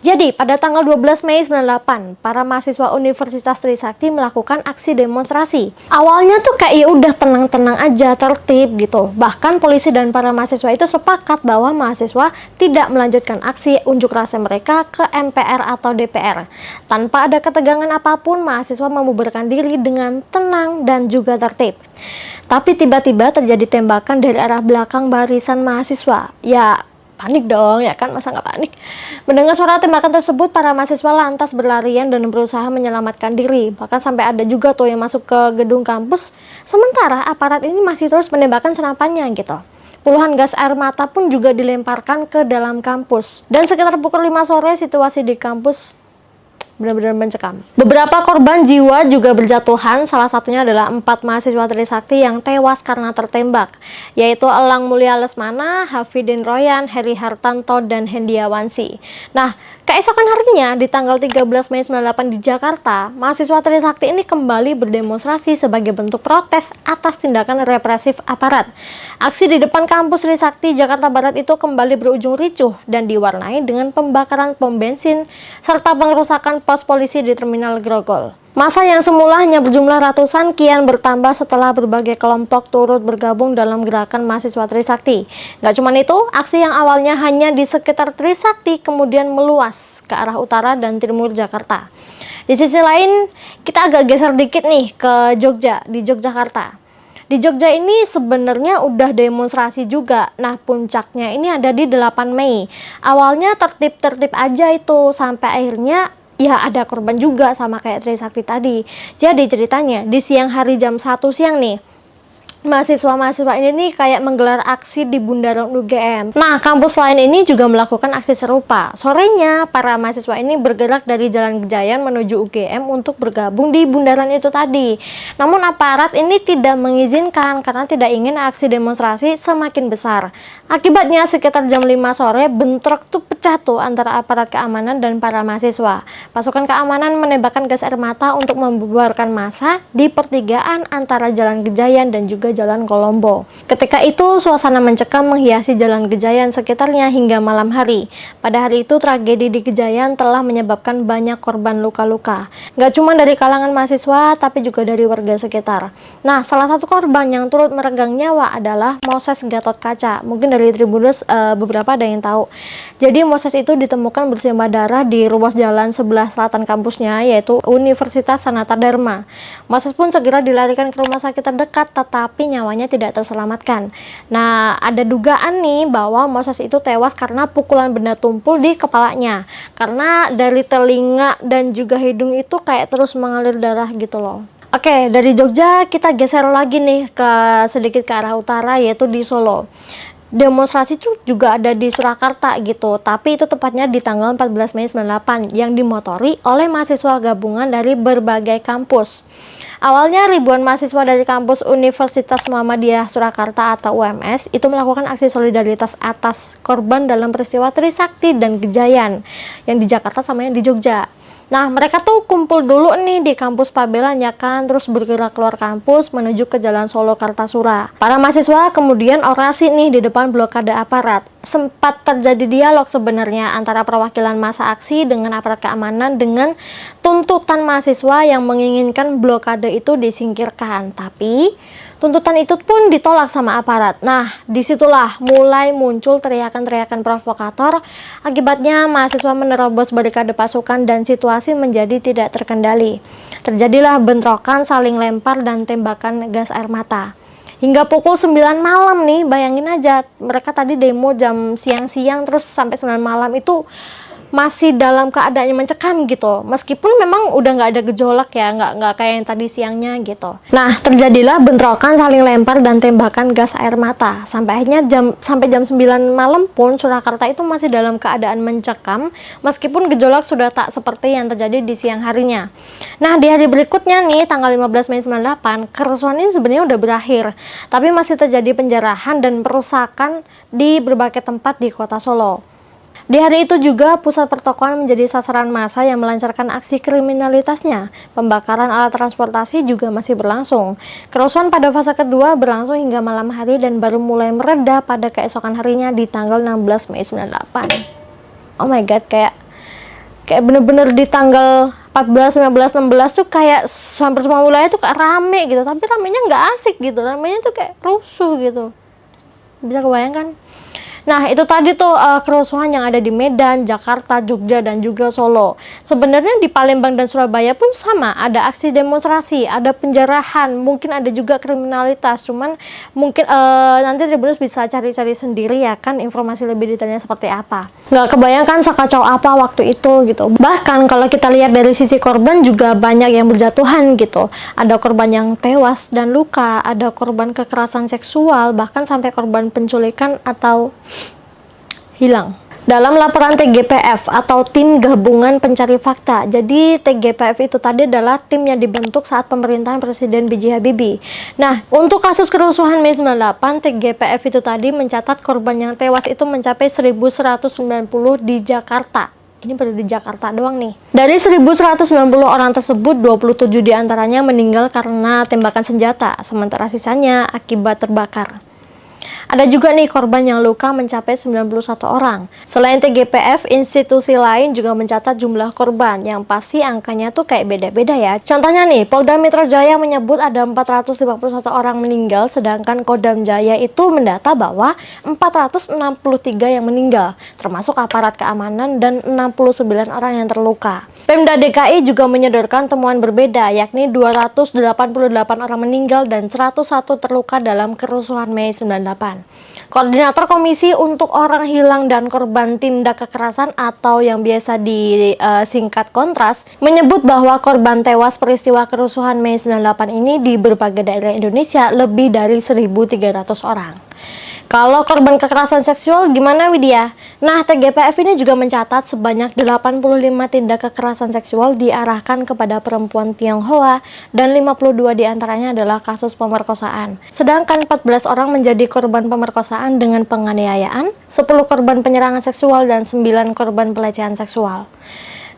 Jadi, pada tanggal 12 Mei 98, para mahasiswa Universitas Trisakti melakukan aksi demonstrasi. Awalnya tuh kayak ya udah tenang-tenang aja, tertib gitu. Bahkan polisi dan para mahasiswa itu sepakat bahwa mahasiswa tidak melanjutkan aksi unjuk rasa mereka ke MPR atau DPR. Tanpa ada ketegangan apapun, mahasiswa membubarkan diri dengan tenang dan juga tertib. Tapi tiba-tiba terjadi tembakan dari arah belakang barisan mahasiswa. Ya, panik dong, ya kan, masa nggak panik? Mendengar suara tembakan tersebut, para mahasiswa lantas berlarian dan berusaha menyelamatkan diri. Bahkan sampai ada juga tuh yang masuk ke gedung kampus. Sementara aparat ini masih terus menembakkan senapannya gitu. Puluhan gas air mata pun juga dilemparkan ke dalam kampus. Dan sekitar pukul 5 sore, situasi di kampus benar-benar mencekam. Beberapa korban jiwa juga berjatuhan, salah satunya adalah 4 mahasiswa Trisakti yang tewas karena tertembak, yaitu Elang Mulia Lesmana, Hafidin Royan, Heri Hartanto, dan Hendiawansi. Nah, keesokan harinya di tanggal 13 Mei 98 di Jakarta, mahasiswa Trisakti ini kembali berdemonstrasi sebagai bentuk protes atas tindakan represif aparat. Aksi di depan kampus Trisakti Jakarta Barat itu kembali berujung ricuh dan diwarnai dengan pembakaran pom bensin serta pengerusakan pos polisi di Terminal Grogol. Masa yang semula hanya berjumlah ratusan kian bertambah setelah berbagai kelompok turut bergabung dalam gerakan mahasiswa Trisakti. Gak cuma itu, aksi yang awalnya hanya di sekitar Trisakti kemudian meluas ke arah utara dan timur Jakarta. Di sisi lain, kita agak geser dikit nih ke Jogja, di Yogyakarta. Di Jogja ini sebenarnya udah demonstrasi juga. Nah, puncaknya ini ada di 8 Mei. Awalnya tertib-tertib aja itu, sampai akhirnya ya ada korban juga sama kayak Trisakti tadi. Jadi ceritanya di siang hari jam 1 siang nih, mahasiswa-mahasiswa ini nih kayak menggelar aksi di bundaran UGM. Nah, kampus lain ini juga melakukan aksi serupa. Sorenya, para mahasiswa ini bergerak dari Jalan Gejayan menuju UGM untuk bergabung di bundaran itu tadi. Namun aparat ini tidak mengizinkan karena tidak ingin aksi demonstrasi semakin besar. Akibatnya sekitar jam 5 sore bentrok tuh pecah tuh antara aparat keamanan dan para mahasiswa. Pasukan keamanan menembakkan gas air mata untuk membubarkan massa di pertigaan antara Jalan Gejayan dan juga Jalan Kolombo. Ketika itu suasana mencekam menghiasi Jalan Gejayan sekitarnya hingga malam hari. Pada hari itu tragedi di Gejayan telah menyebabkan banyak korban luka-luka. Gak cuma dari kalangan mahasiswa tapi juga dari warga sekitar. Nah, salah satu korban yang turut meregang nyawa adalah Moses Gatotkaca. Mungkin dari Tribunus beberapa ada yang tahu. Jadi Moses itu ditemukan bersimbah darah di ruas jalan sebelah selatan kampusnya, yaitu Universitas Sanata Dharma. Moses pun segera dilarikan ke rumah sakit terdekat, tetapi nyawanya tidak terselamatkan. Nah, ada dugaan nih bahwa Moses itu tewas karena pukulan benda tumpul di kepalanya. Karena dari telinga dan juga hidung itu kayak terus mengalir darah gitu loh. Oke, dari Jogja kita geser lagi nih sedikit ke arah utara, yaitu di Solo. Demonstrasi itu juga ada di Surakarta gitu, tapi itu tepatnya di tanggal 14 Mei 98 yang dimotori oleh mahasiswa gabungan dari berbagai kampus. Awalnya ribuan mahasiswa dari kampus Universitas Muhammadiyah Surakarta atau UMS itu melakukan aksi solidaritas atas korban dalam peristiwa Trisakti dan Gejayan yang di Jakarta sama yang di Jogja. Nah, mereka tuh kumpul dulu nih di kampus Pabelan ya kan, terus bergerak keluar kampus menuju ke Jalan Solo Kartasura. Para mahasiswa kemudian orasi nih di depan blokade aparat. Sempat terjadi dialog sebenarnya antara perwakilan massa aksi dengan aparat keamanan dengan tuntutan mahasiswa yang menginginkan blokade itu disingkirkan. Tapi tuntutan itu pun ditolak sama aparat. Nah, disitulah mulai muncul teriakan-teriakan provokator. Akibatnya mahasiswa menerobos barikade pasukan dan situasi menjadi tidak terkendali. Terjadilah bentrokan, saling lempar dan tembakan gas air mata. Hingga pukul 9 malam nih, bayangin aja, mereka tadi demo jam siang-siang terus sampai 9 malam itu masih dalam keadaan yang mencekam gitu, meskipun memang udah nggak ada gejolak ya, nggak kayak yang tadi siangnya gitu. Nah, terjadilah bentrokan, saling lempar dan tembakan gas air mata. Sampai akhirnya sampai jam 9 malam pun Surakarta itu masih dalam keadaan mencekam, meskipun gejolak sudah tak seperti yang terjadi di siang harinya. Nah, di hari berikutnya nih, tanggal 15 Mei 98, kerusuhan ini sebenarnya udah berakhir, tapi masih terjadi penjarahan dan perusakan di berbagai tempat di kota Solo. Di hari itu juga pusat pertokoan menjadi sasaran massa yang melancarkan aksi kriminalitasnya. Pembakaran alat transportasi juga masih berlangsung. Kerusuhan pada fase kedua berlangsung hingga malam hari dan baru mulai mereda pada keesokan harinya di tanggal 16 Mei 98. Oh my god, kayak bener-bener di tanggal 14, 15, 16 tuh kayak hampir semua wilayah tuh kayak rame gitu, tapi ramenya nggak asik gitu, ramenya tuh kayak rusuh gitu. Bisa kebayangkan? Nah, itu tadi tuh kerusuhan yang ada di Medan, Jakarta, Jogja, dan juga Solo. Sebenarnya di Palembang dan Surabaya pun sama, ada aksi demonstrasi, ada penjarahan, mungkin ada juga kriminalitas. Cuman mungkin nanti Tribuners bisa cari-cari sendiri ya kan informasi lebih detailnya seperti apa. Nggak kebayangkan sekacau apa waktu itu gitu. Bahkan kalau kita lihat dari sisi korban juga banyak yang berjatuhan gitu. Ada korban yang tewas dan luka, ada korban kekerasan seksual, bahkan sampai korban penculikan atau hilang. Dalam laporan TGPF atau Tim Gabungan Pencari Fakta, jadi TGPF itu tadi adalah tim yang dibentuk saat pemerintahan Presiden B.J. Habibie. Nah, untuk kasus kerusuhan Mei 98, TGPF itu tadi mencatat korban yang tewas itu mencapai 1.190 di Jakarta. Ini baru di Jakarta doang nih. Dari 1.190 orang tersebut, 27 diantaranya meninggal karena tembakan senjata, sementara sisanya akibat terbakar. Ada juga nih korban yang luka mencapai 91 orang. Selain TGPF, institusi lain juga mencatat jumlah korban yang pasti angkanya tuh kayak beda-beda ya. Contohnya nih, Polda Metro Jaya menyebut ada 451 orang meninggal, sedangkan Kodam Jaya itu mendata bahwa 463 yang meninggal, termasuk aparat keamanan dan 69 orang yang terluka. Pemda DKI juga menyodorkan temuan berbeda, yakni 288 orang meninggal dan 101 terluka dalam kerusuhan Mei 98. Koordinator Komisi untuk Orang Hilang dan Korban Tindak Kekerasan atau yang biasa disingkat Kontras menyebut bahwa korban tewas peristiwa kerusuhan Mei 98 ini di berbagai daerah Indonesia lebih dari 1.300 orang. Kalau korban kekerasan seksual gimana Widya? Nah, TGPF ini juga mencatat sebanyak 85 tindak kekerasan seksual diarahkan kepada perempuan Tionghoa dan 52 diantaranya adalah kasus pemerkosaan. Sedangkan 14 orang menjadi korban pemerkosaan dengan penganiayaan, 10 korban penyerangan seksual dan 9 korban pelecehan seksual.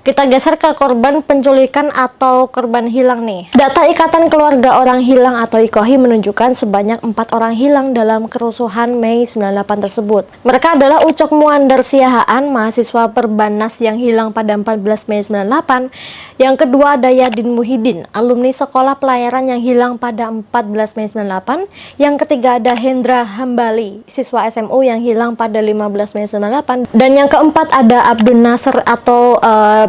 Kita geser ke korban penculikan atau korban hilang nih. Data Ikatan Keluarga Orang Hilang atau IKOHI menunjukkan sebanyak 4 orang hilang dalam kerusuhan Mei 98 tersebut. Mereka adalah Ucok Muandar Siahaan, mahasiswa Perbanas yang hilang pada 14 Mei 98. Yang kedua ada Yadin Muhyiddin, alumni sekolah pelayaran yang hilang pada 14 Mei 98. Yang ketiga ada Hendra Hambali, siswa SMU yang hilang pada 15 Mei 98. Dan yang keempat ada Abdul Nasr atau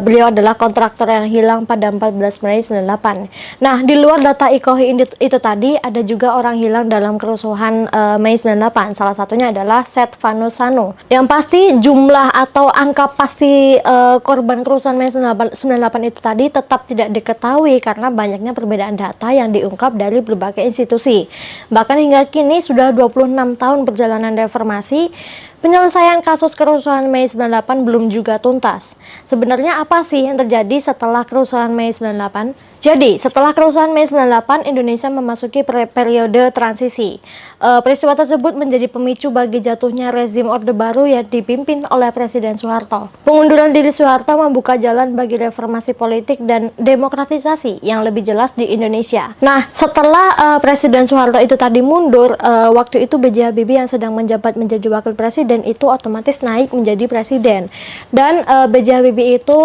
beliau adalah kontraktor yang hilang pada 14 Mei 98. Nah, di luar data IKOHI itu tadi, ada juga orang hilang dalam kerusuhan Mei 98. Salah satunya adalah Setvanus Sanu. Yang pasti jumlah atau angka pasti korban kerusuhan Mei 98 itu tadi tetap tidak diketahui karena banyaknya perbedaan data yang diungkap dari berbagai institusi. Bahkan hingga kini sudah 26 tahun perjalanan reformasi, penyelesaian kasus kerusuhan Mei 98 belum juga tuntas. Sebenarnya apa sih yang terjadi setelah kerusuhan Mei 98? Jadi, setelah kerusuhan Mei 98, Indonesia memasuki periode transisi. Peristiwa tersebut menjadi pemicu bagi jatuhnya rezim Orde Baru yang dipimpin oleh Presiden Soeharto. Pengunduran diri Soeharto membuka jalan bagi reformasi politik dan demokratisasi yang lebih jelas di Indonesia. Nah, setelah Presiden Soeharto itu tadi mundur, waktu itu B.J. Habibie yang sedang menjabat menjadi wakil presiden itu otomatis naik menjadi presiden. Dan B.J. Habibie itu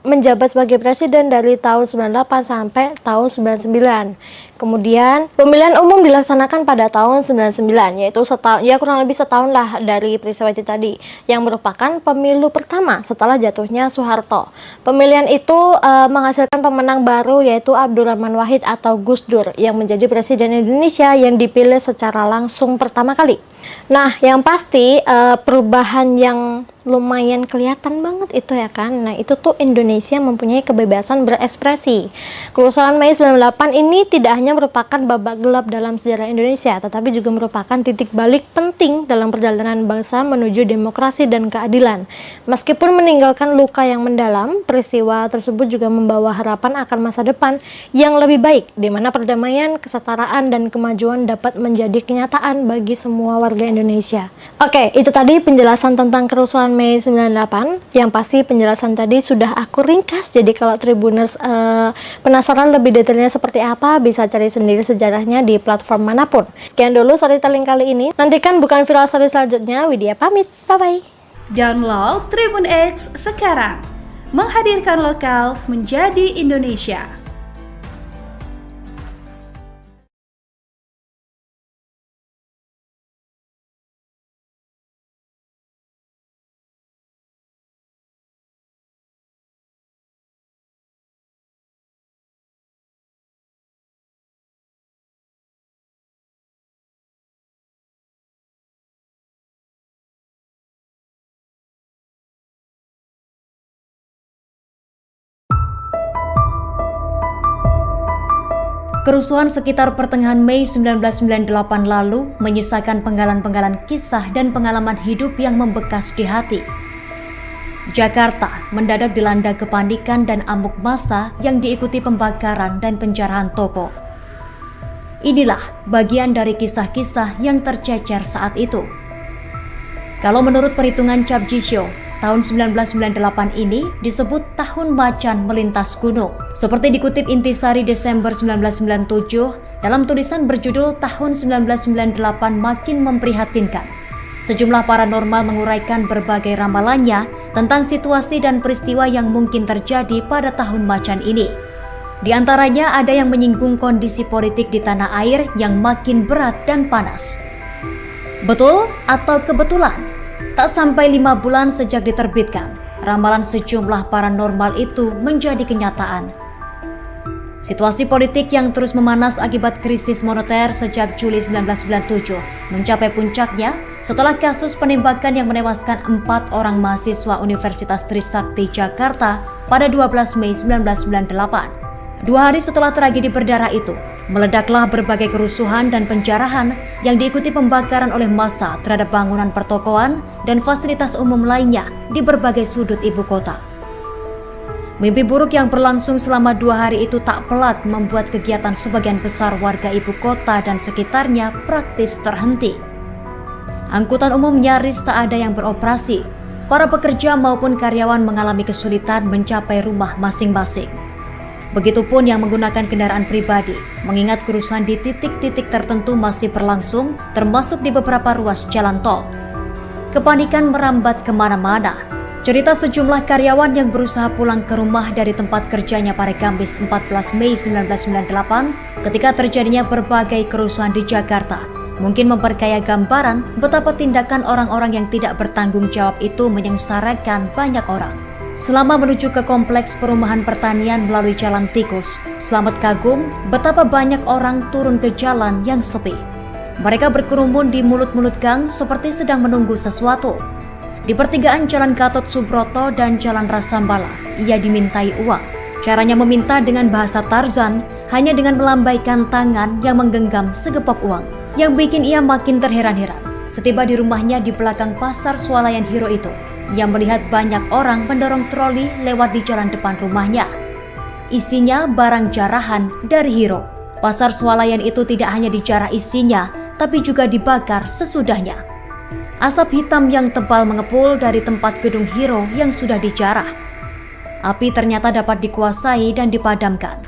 menjabat sebagai presiden dari tahun 98 sampai tahun 99. Kemudian pemilihan umum dilaksanakan pada tahun 99, yaitu kurang lebih setahun lah dari peristiwa itu tadi, yang merupakan pemilu pertama setelah jatuhnya Soeharto. Pemilihan itu menghasilkan pemenang baru, yaitu Abdurrahman Wahid atau Gus Dur, yang menjadi presiden Indonesia yang dipilih secara langsung pertama kali. Nah, yang pasti perubahan yang lumayan kelihatan banget itu ya kan. Nah, itu tuh Indonesia mempunyai kebebasan berekspresi. Kerusuhan Mei 98 ini tidak hanya merupakan babak gelap dalam sejarah Indonesia, tetapi juga merupakan titik balik penting dalam perjalanan bangsa menuju demokrasi dan keadilan. Meskipun meninggalkan luka yang mendalam, peristiwa tersebut juga membawa harapan akan masa depan yang lebih baik, di mana perdamaian, kesetaraan, dan kemajuan dapat menjadi kenyataan bagi semua warga Indonesia. Oke, itu tadi penjelasan tentang kerusuhan Mei 98. Yang pasti penjelasan tadi sudah aku ringkas, jadi kalau Tribuners penasaran lebih detailnya seperti apa, bisa cari sendiri sejarahnya di platform manapun. Sekian dulu storytelling kali ini. Nantikan bukan viral story selanjutnya. Widya pamit, bye-bye. Download Tribun X sekarang. Menghadirkan lokal menjadi Indonesia. Kerusuhan sekitar pertengahan Mei 1998 lalu menyisakan penggalan-penggalan kisah dan pengalaman hidup yang membekas di hati. Jakarta mendadak dilanda kepanikan dan amuk massa yang diikuti pembakaran dan penjarahan toko. Inilah bagian dari kisah-kisah yang tercecer saat itu. Kalau menurut perhitungan Cap Jisho, tahun 1998 ini disebut tahun macan melintas gunung. Seperti dikutip Intisari Desember 1997 dalam tulisan berjudul Tahun 1998 Makin Memprihatinkan. Sejumlah paranormal menguraikan berbagai ramalannya tentang situasi dan peristiwa yang mungkin terjadi pada tahun macan ini. Di antaranya ada yang menyinggung kondisi politik di tanah air yang makin berat dan panas. Betul atau kebetulan? Tak sampai 5 bulan sejak diterbitkan, ramalan sejumlah paranormal itu menjadi kenyataan. Situasi politik yang terus memanas akibat krisis moneter sejak Juli 1997 mencapai puncaknya setelah kasus penembakan yang menewaskan 4 orang mahasiswa Universitas Trisakti Jakarta pada 12 Mei 1998. 2 hari setelah tragedi berdarah itu, meledaklah berbagai kerusuhan dan penjarahan yang diikuti pembakaran oleh massa terhadap bangunan pertokoan dan fasilitas umum lainnya di berbagai sudut ibu kota. Mimpi buruk yang berlangsung selama 2 hari itu tak pelak membuat kegiatan sebagian besar warga ibu kota dan sekitarnya praktis terhenti. Angkutan umum nyaris tak ada yang beroperasi. Para pekerja maupun karyawan mengalami kesulitan mencapai rumah masing-masing. Begitupun yang menggunakan kendaraan pribadi, mengingat kerusuhan di titik-titik tertentu masih berlangsung, termasuk di beberapa ruas jalan tol. Kepanikan merambat kemana-mana. Cerita sejumlah karyawan yang berusaha pulang ke rumah dari tempat kerjanya pada Kamis 14 Mei 1998 ketika terjadinya berbagai kerusuhan di Jakarta, mungkin memperkaya gambaran betapa tindakan orang-orang yang tidak bertanggung jawab itu menyengsarakan banyak orang. Selama menuju ke kompleks perumahan pertanian melalui jalan tikus, Slamet kagum betapa banyak orang turun ke jalan yang sepi. Mereka berkerumun di mulut-mulut gang seperti sedang menunggu sesuatu. Di pertigaan Jalan Gatot Subroto dan Jalan Rasambala, ia dimintai uang. Caranya meminta dengan bahasa Tarzan, hanya dengan melambaikan tangan yang menggenggam segepok uang, yang bikin ia makin terheran-heran. Setiba di rumahnya di belakang pasar swalayan Hiro itu, ia melihat banyak orang mendorong troli lewat di jalan depan rumahnya. Isinya barang jarahan dari Hiro. Pasar swalayan itu tidak hanya dijarah isinya, tapi juga dibakar sesudahnya. Asap hitam yang tebal mengepul dari tempat gedung Hiro yang sudah dijarah. Api ternyata dapat dikuasai dan dipadamkan.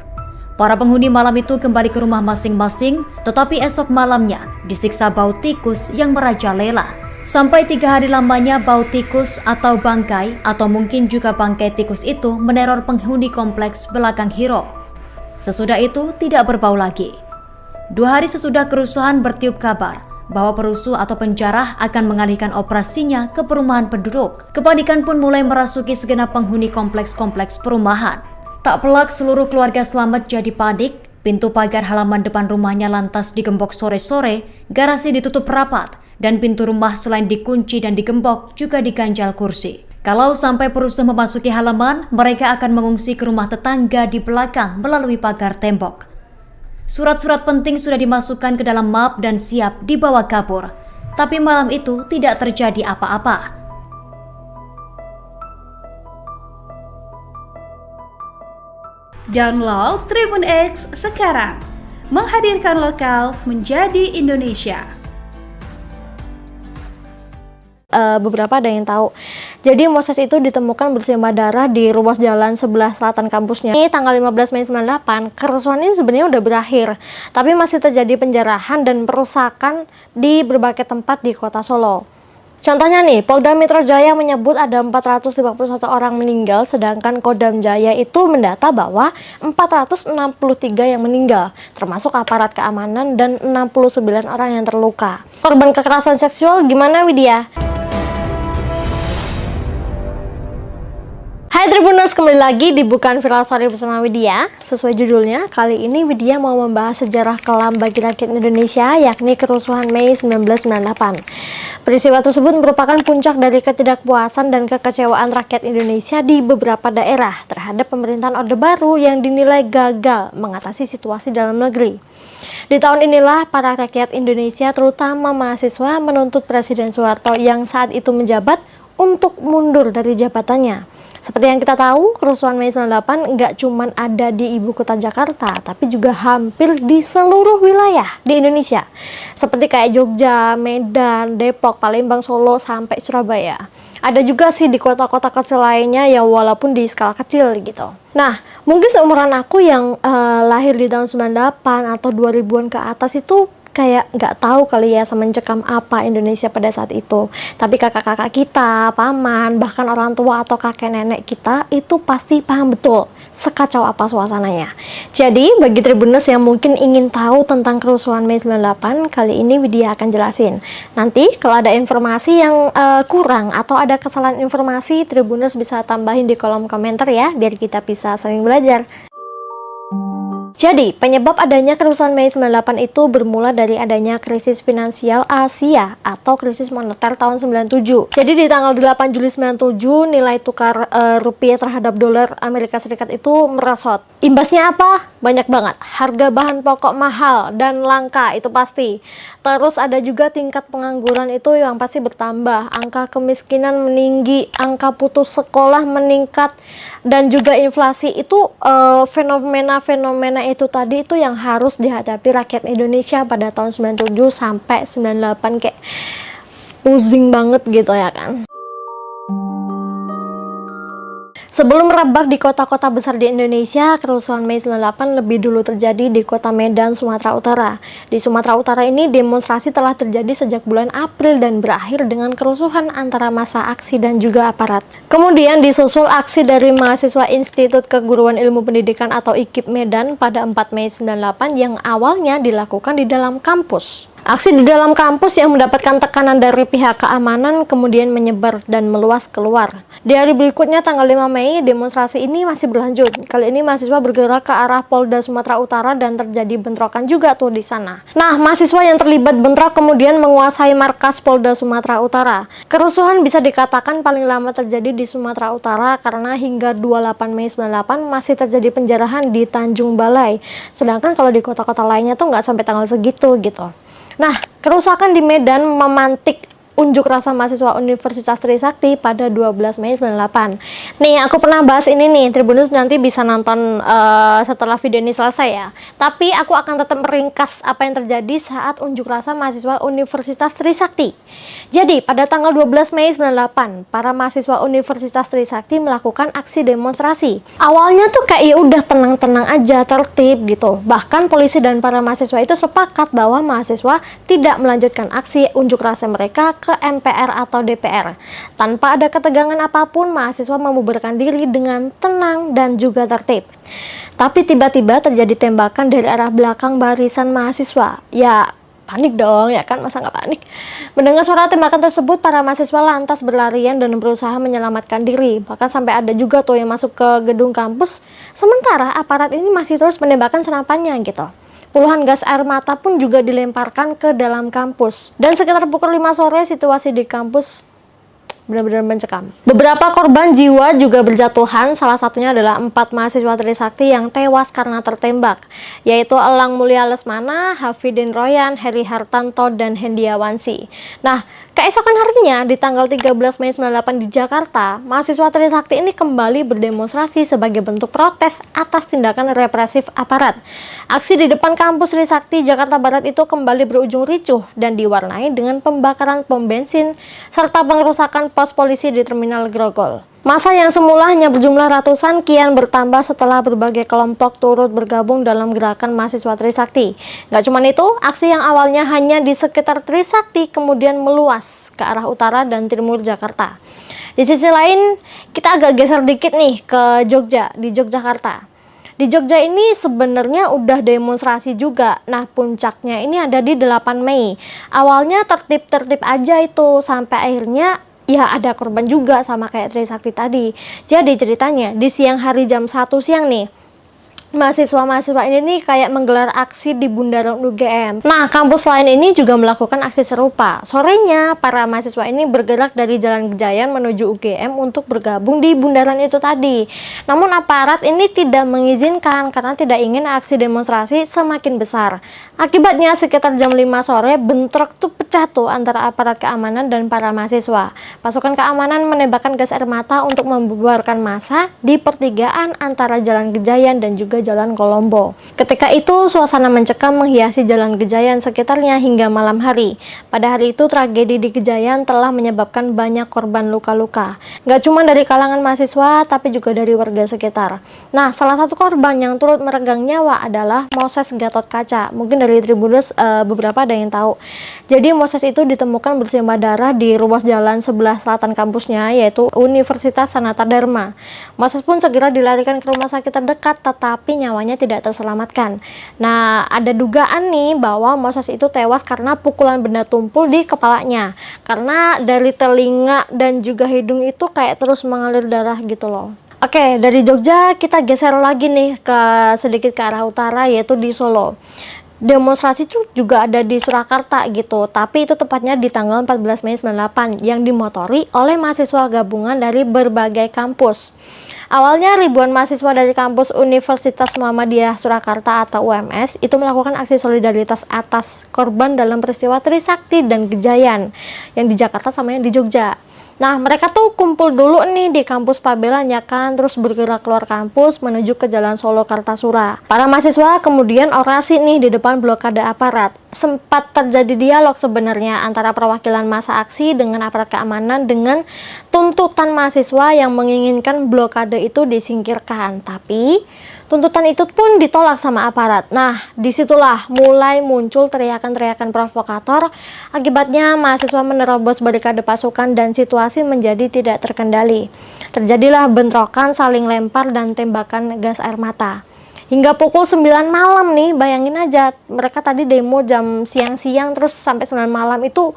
Para penghuni malam itu kembali ke rumah masing-masing, tetapi esok malamnya disiksa bau tikus yang merajalela. Sampai 3 hari lamanya bau tikus atau bangkai, atau mungkin juga bangkai tikus itu meneror penghuni kompleks belakang Hiro. Sesudah itu tidak berbau lagi. 2 hari sesudah kerusuhan bertiup kabar bahwa perusuh atau penjarah akan mengalihkan operasinya ke perumahan penduduk. Kepanikan pun mulai merasuki segenap penghuni kompleks-kompleks perumahan. Tak pelak seluruh keluarga Slamet jadi panik. Pintu pagar halaman depan rumahnya lantas digembok sore-sore, garasi ditutup rapat, dan pintu rumah selain dikunci dan digembok juga diganjal kursi. Kalau sampai perusuh memasuki halaman, mereka akan mengungsi ke rumah tetangga di belakang melalui pagar tembok. Surat-surat penting sudah dimasukkan ke dalam map dan siap dibawa kabur. Tapi malam itu tidak terjadi apa-apa. Download Tribun X sekarang. Menghadirkan lokal menjadi Indonesia. Beberapa ada yang tahu. Jadi Moses itu ditemukan bersimbah darah di ruas jalan sebelah selatan kampusnya. Ini tanggal 15 Mei 98, kerusuhan ini sebenarnya udah berakhir, tapi masih terjadi penjarahan dan perusakan di berbagai tempat di kota Solo. Contohnya nih, Polda Metro Jaya menyebut ada 451 orang meninggal, sedangkan Kodam Jaya itu mendata bahwa 463 yang meninggal, termasuk aparat keamanan dan 69 orang yang terluka. Korban kekerasan seksual gimana, Widya? Hai Tribuners, kembali lagi di Bukan Viral Story bersama Widya. Sesuai judulnya, kali ini Widya mau membahas sejarah kelam bagi rakyat Indonesia, yakni kerusuhan Mei 1998. Peristiwa tersebut merupakan puncak dari ketidakpuasan dan kekecewaan rakyat Indonesia di beberapa daerah terhadap pemerintahan Orde Baru yang dinilai gagal mengatasi situasi dalam negeri. Di tahun inilah para rakyat Indonesia, terutama mahasiswa, menuntut Presiden Soeharto yang saat itu menjabat untuk mundur dari jabatannya. Seperti yang kita tahu, kerusuhan Mei 98 nggak cuma ada di ibu kota Jakarta, tapi juga hampir di seluruh wilayah di Indonesia. Seperti kayak Jogja, Medan, Depok, Palembang, Solo, sampai Surabaya. Ada juga sih di kota-kota kecil lainnya ya, walaupun di skala kecil gitu. Nah, mungkin seumuran aku yang lahir di tahun 98 atau 2000-an ke atas itu kayak nggak tahu kali ya semencekam apa Indonesia pada saat itu. Tapi kakak-kakak kita, paman, bahkan orang tua atau kakek nenek kita itu pasti paham betul sekacau apa suasananya. Jadi bagi Tribuners yang mungkin ingin tahu tentang kerusuhan Mei 98, kali ini Widya akan jelasin. Nanti kalau ada informasi yang kurang atau ada kesalahan informasi, Tribuners bisa tambahin di kolom komentar ya, biar kita bisa saling belajar. Jadi, penyebab adanya kerusuhan Mei 98 itu bermula dari adanya krisis finansial Asia atau krisis moneter tahun 97. Jadi di tanggal 8 Juli 97, nilai tukar rupiah terhadap dolar Amerika Serikat itu merosot. Imbasnya apa? Banyak banget. Harga bahan pokok mahal dan langka, itu pasti. Terus ada juga tingkat pengangguran itu yang pasti bertambah. Angka kemiskinan meninggi, angka putus sekolah meningkat, dan juga inflasi itu fenomena-fenomena itu tadi itu yang harus dihadapi rakyat Indonesia pada tahun 97 sampai 98, kayak pusing banget gitu ya kan. Sebelum merebak di kota-kota besar di Indonesia, kerusuhan Mei 98 lebih dulu terjadi di kota Medan, Sumatera Utara. Di Sumatera Utara ini demonstrasi telah terjadi sejak bulan April dan berakhir dengan kerusuhan antara massa aksi dan juga aparat. Kemudian disusul aksi dari mahasiswa Institut Keguruan Ilmu Pendidikan atau IKIP Medan pada 4 Mei 98 yang awalnya dilakukan di dalam kampus. Aksi di dalam kampus yang mendapatkan tekanan dari pihak keamanan kemudian menyebar dan meluas keluar. Di hari berikutnya tanggal 5 Mei, demonstrasi ini masih berlanjut. Kali ini mahasiswa bergerak ke arah Polda Sumatera Utara dan terjadi bentrokan juga tuh di sana. Nah, mahasiswa yang terlibat bentrok kemudian menguasai markas Polda Sumatera Utara. Kerusuhan bisa dikatakan paling lama terjadi di Sumatera Utara karena hingga 28 Mei 98 masih terjadi penjarahan di Tanjung Balai. Sedangkan kalau di kota-kota lainnya tuh nggak sampai tanggal segitu gitu. Nah, kerusakan di Medan memantik unjuk rasa mahasiswa Universitas Trisakti pada 12 Mei 98. Nih, aku pernah bahas ini nih, Tribunus nanti bisa nonton setelah video ini selesai ya. Tapi aku akan tetap meringkas apa yang terjadi saat unjuk rasa mahasiswa Universitas Trisakti. Jadi, pada tanggal 12 Mei 98, para mahasiswa Universitas Trisakti melakukan aksi demonstrasi. Awalnya tuh kayak ya udah tenang-tenang aja, tertib gitu. Bahkan polisi dan para mahasiswa itu sepakat bahwa mahasiswa tidak melanjutkan aksi unjuk rasa mereka ke MPR atau DPR. Tanpa ada ketegangan apapun, mahasiswa membubarkan diri dengan tenang dan juga tertib. Tapi tiba-tiba terjadi tembakan dari arah belakang barisan mahasiswa. Ya, panik dong, ya kan? Masa nggak panik? Mendengar suara tembakan tersebut, para mahasiswa lantas berlarian dan berusaha menyelamatkan diri. Bahkan sampai ada juga tuh yang masuk ke gedung kampus. Sementara aparat ini masih terus menembakkan senapannya gitu. Puluhan gas air mata pun juga dilemparkan ke dalam kampus. Dan sekitar pukul 5 sore, situasi di kampus benar-benar mencekam. Beberapa korban jiwa juga berjatuhan, salah satunya adalah 4 mahasiswa Trisakti yang tewas karena tertembak, yaitu Elang Mulia Lesmana, Hafidin Royan, Heri Hartanto, dan Hendiawansi. Nah, keesokan harinya di tanggal 13 Mei 98 di Jakarta, mahasiswa Trisakti ini kembali berdemonstrasi sebagai bentuk protes atas tindakan represif aparat. Aksi di depan kampus Trisakti Jakarta Barat itu kembali berujung ricuh dan diwarnai dengan pembakaran pom bensin serta pengerusakan pos polisi di Terminal Grogol. Masa yang semula hanya berjumlah ratusan kian bertambah setelah berbagai kelompok turut bergabung dalam gerakan mahasiswa Trisakti. Gak cuma itu, aksi yang awalnya hanya di sekitar Trisakti kemudian meluas ke arah utara dan timur Jakarta. Di sisi lain, kita agak geser dikit nih ke Jogja, di Yogyakarta. Di Jogja ini sebenarnya udah demonstrasi juga. Nah, puncaknya ini ada di 8 Mei. Awalnya tertib-tertib aja itu, sampai akhirnya ya ada korban juga sama kayak Trisakti tadi. Jadi ceritanya di siang hari jam 1 siang nih, mahasiswa-mahasiswa ini nih kayak menggelar aksi di bundaran UGM. Nah, kampus lain ini juga melakukan aksi serupa. Sorenya, para mahasiswa ini bergerak dari Jalan Gejayan menuju UGM untuk bergabung di bundaran itu tadi. Namun aparat ini tidak mengizinkan karena tidak ingin aksi demonstrasi semakin besar. Akibatnya sekitar jam 5 sore bentrok tuh pecah tuh antara aparat keamanan dan para mahasiswa. Pasukan keamanan menembakkan gas air mata untuk membubarkan massa di pertigaan antara Jalan Gejayan dan juga Jalan Kolombo. Ketika itu suasana mencekam menghiasi Jalan Gejayan sekitarnya hingga malam hari. Pada hari itu tragedi di Gejayan telah menyebabkan banyak korban luka-luka. Gak cuma dari kalangan mahasiswa tapi juga dari warga sekitar. Nah, salah satu korban yang turut meregang nyawa adalah Moses Gatotkaca. Mungkin dari Tribunus beberapa ada yang tahu. Jadi Moses itu ditemukan bersimbah darah di ruas jalan sebelah selatan kampusnya, yaitu Universitas Sanata Dharma. Moses pun segera dilarikan ke rumah sakit terdekat, tetapi nyawanya tidak terselamatkan. Nah, ada dugaan nih bahwa Moses itu tewas karena pukulan benda tumpul di kepalanya. Karena dari telinga dan juga hidung itu kayak terus mengalir darah gitu loh. Oke, dari Jogja kita geser lagi nih ke sedikit ke arah utara, yaitu di Solo. Demonstrasi itu juga ada di Surakarta gitu, tapi itu tepatnya di tanggal 14 Mei 98 yang dimotori oleh mahasiswa gabungan dari berbagai kampus. Awalnya ribuan mahasiswa dari kampus Universitas Muhammadiyah Surakarta atau UMS itu melakukan aksi solidaritas atas korban dalam peristiwa Trisakti dan Gejayan yang di Jakarta sama yang di Jogja. Nah, mereka tuh kumpul dulu nih di kampus Pabelan ya kan, terus bergerak keluar kampus menuju ke Jalan Solo Kartasura. Para mahasiswa kemudian orasi nih di depan blokade aparat. Sempat terjadi dialog sebenarnya antara perwakilan massa aksi dengan aparat keamanan dengan tuntutan mahasiswa yang menginginkan blokade itu disingkirkan. Tapi tuntutan itu pun ditolak sama aparat. Nah, disitulah mulai muncul teriakan-teriakan provokator. Akibatnya mahasiswa menerobos barikade pasukan dan situasi menjadi tidak terkendali. Terjadilah bentrokan, saling lempar dan tembakan gas air mata. hingga pukul 9 malam nih. Bayangin aja, mereka tadi demo jam siang-siang terus sampai 9 malam itu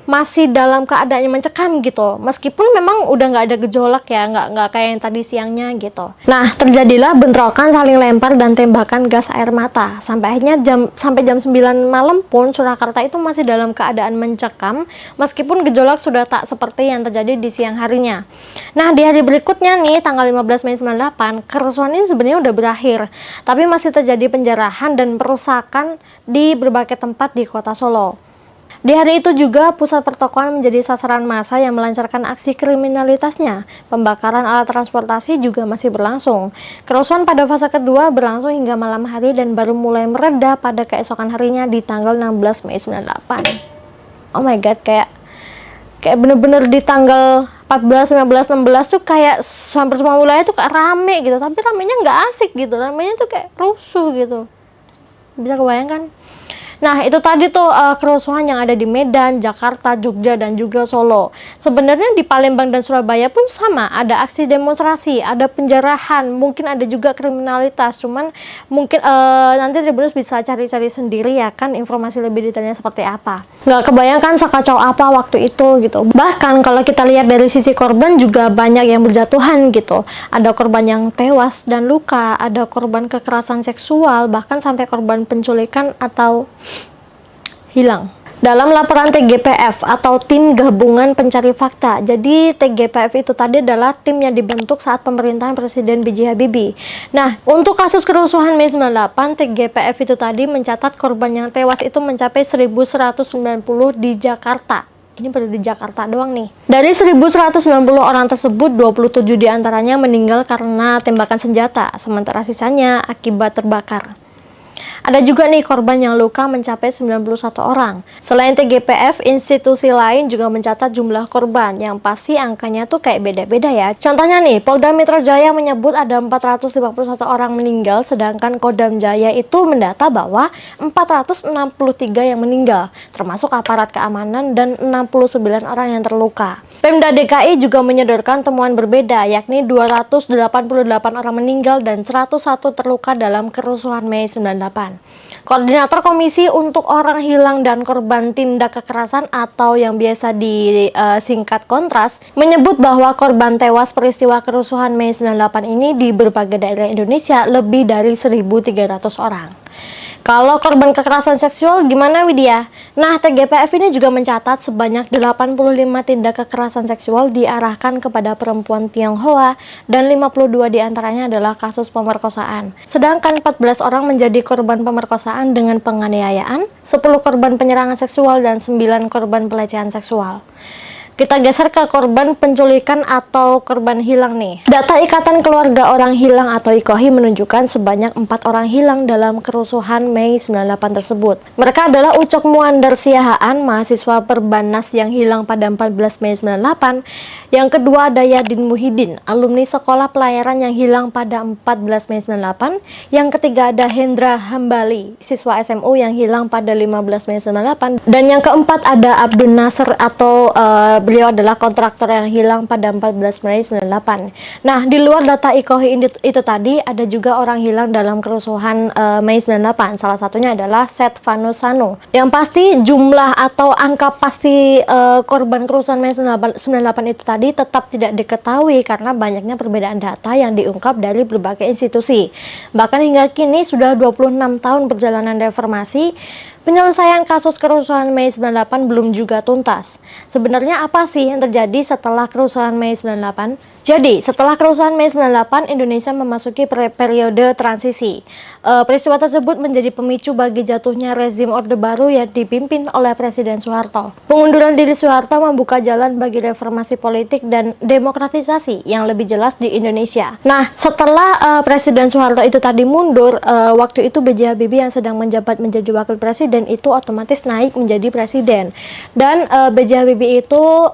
masih dalam keadaan yang mencekam gitu, meskipun memang udah nggak ada gejolak ya, nggak kayak yang tadi siangnya gitu. Nah, terjadilah bentrokan, saling lempar dan tembakan gas air mata. Sampai akhirnya sampai jam 9 malam pun Surakarta itu masih dalam keadaan mencekam, meskipun gejolak sudah tak seperti yang terjadi di siang harinya. Nah, di hari berikutnya nih, tanggal 15 Mei 98, kerusuhan ini sebenarnya udah berakhir, tapi masih terjadi penjarahan dan perusakan di berbagai tempat di kota Solo. Di hari itu juga pusat pertokoan menjadi sasaran massa yang melancarkan aksi kriminalitasnya. Pembakaran alat transportasi juga masih berlangsung. Kerusuhan pada fase kedua berlangsung hingga malam hari dan baru mulai mereda pada keesokan harinya di tanggal 16 Mei 98. Oh my god, kayak bener-bener di tanggal 14, 15, 16 tuh kayak hampir semua wilayah tuh kayak rame gitu, tapi ramenya nggak asik gitu, ramenya tuh kayak rusuh gitu. Bisa kebayangkan? Nah, itu tadi tuh kerusuhan yang ada di Medan, Jakarta, Jogja, dan juga Solo. Sebenarnya di Palembang dan Surabaya pun sama, ada aksi demonstrasi, ada penjarahan, mungkin ada juga kriminalitas. Cuman mungkin nanti Tribunus bisa cari-cari sendiri ya kan informasi lebih detailnya seperti apa. Nggak kebayangkan sekacau apa waktu itu gitu. Bahkan kalau kita lihat dari sisi korban juga banyak yang berjatuhan gitu. Ada korban yang tewas dan luka, ada korban kekerasan seksual, bahkan sampai korban penculikan atau hilang. Dalam laporan TGPF atau Tim Gabungan Pencari Fakta, jadi TGPF itu tadi adalah tim yang dibentuk saat pemerintahan Presiden B.J. Habibie. Nah, untuk kasus kerusuhan Mei 98, TGPF itu tadi mencatat korban yang tewas itu mencapai 1.190 di Jakarta. Ini baru di Jakarta doang nih. Dari 1.190 orang tersebut, 27 diantaranya meninggal karena tembakan senjata, sementara sisanya akibat terbakar. Ada juga nih korban yang luka mencapai 91 orang. Selain TGPF, institusi lain juga mencatat jumlah korban, yang pasti angkanya tuh kayak beda-beda ya. Contohnya nih, Polda Metro Jaya menyebut ada 451 orang meninggal, sedangkan Kodam Jaya itu mendata bahwa 463 yang meninggal, termasuk aparat keamanan dan 69 orang yang terluka. Pemda DKI juga menyodorkan temuan berbeda, yakni 288 orang meninggal dan 101 terluka dalam kerusuhan Mei 98. Koordinator Komisi untuk Orang Hilang dan Korban Tindak Kekerasan atau yang biasa disingkat Kontras menyebut bahwa korban tewas peristiwa kerusuhan Mei 98 ini di berbagai daerah Indonesia lebih dari 1.300 orang. Kalau korban kekerasan seksual gimana Widya? Nah, TGPF ini juga mencatat sebanyak 85 tindak kekerasan seksual diarahkan kepada perempuan Tionghoa dan 52 diantaranya adalah kasus pemerkosaan. Sedangkan 14 orang menjadi korban pemerkosaan dengan penganiayaan, 10 korban penyerangan seksual dan 9 korban pelecehan seksual. Kita geser ke korban penculikan atau korban hilang nih. Data Ikatan Keluarga Orang Hilang atau IKOHI menunjukkan sebanyak 4 orang hilang dalam kerusuhan Mei 98 tersebut. Mereka adalah Ucok Muandar Siahaan, mahasiswa Perbanas yang hilang pada 14 Mei 98. Yang kedua ada Yadin Muhyiddin, alumni sekolah pelayaran yang hilang pada 14 Mei 98. Yang ketiga ada Hendra Hambali, siswa SMU yang hilang pada 15 Mei 98. Dan yang keempat ada Abdul Nasr atau beliau adalah kontraktor yang hilang pada 14 Mei 98. Nah, di luar data IKOHI itu tadi, ada juga orang hilang dalam kerusuhan Mei 98. Salah satunya adalah Setvanus Sanu. Yang pasti jumlah atau angka pasti korban kerusuhan Mei 98 itu tadi tetap tidak diketahui karena banyaknya perbedaan data yang diungkap dari berbagai institusi. Bahkan hingga kini sudah 26 tahun perjalanan reformasi, penyelesaian kasus kerusuhan Mei 98 belum juga tuntas. Sebenarnya apa sih yang terjadi setelah kerusuhan Mei 98? Jadi, setelah kerusuhan Mei 98, Indonesia memasuki periode transisi. Peristiwa tersebut menjadi pemicu bagi jatuhnya rezim Orde Baru yang dipimpin oleh Presiden Soeharto. Pengunduran diri Soeharto membuka jalan bagi reformasi politik dan demokratisasi yang lebih jelas di Indonesia. Nah, setelah Presiden Soeharto itu tadi mundur, waktu itu B.J. Habibie yang sedang menjabat menjadi wakil presiden itu otomatis naik menjadi presiden. Dan B.J. Habibie itu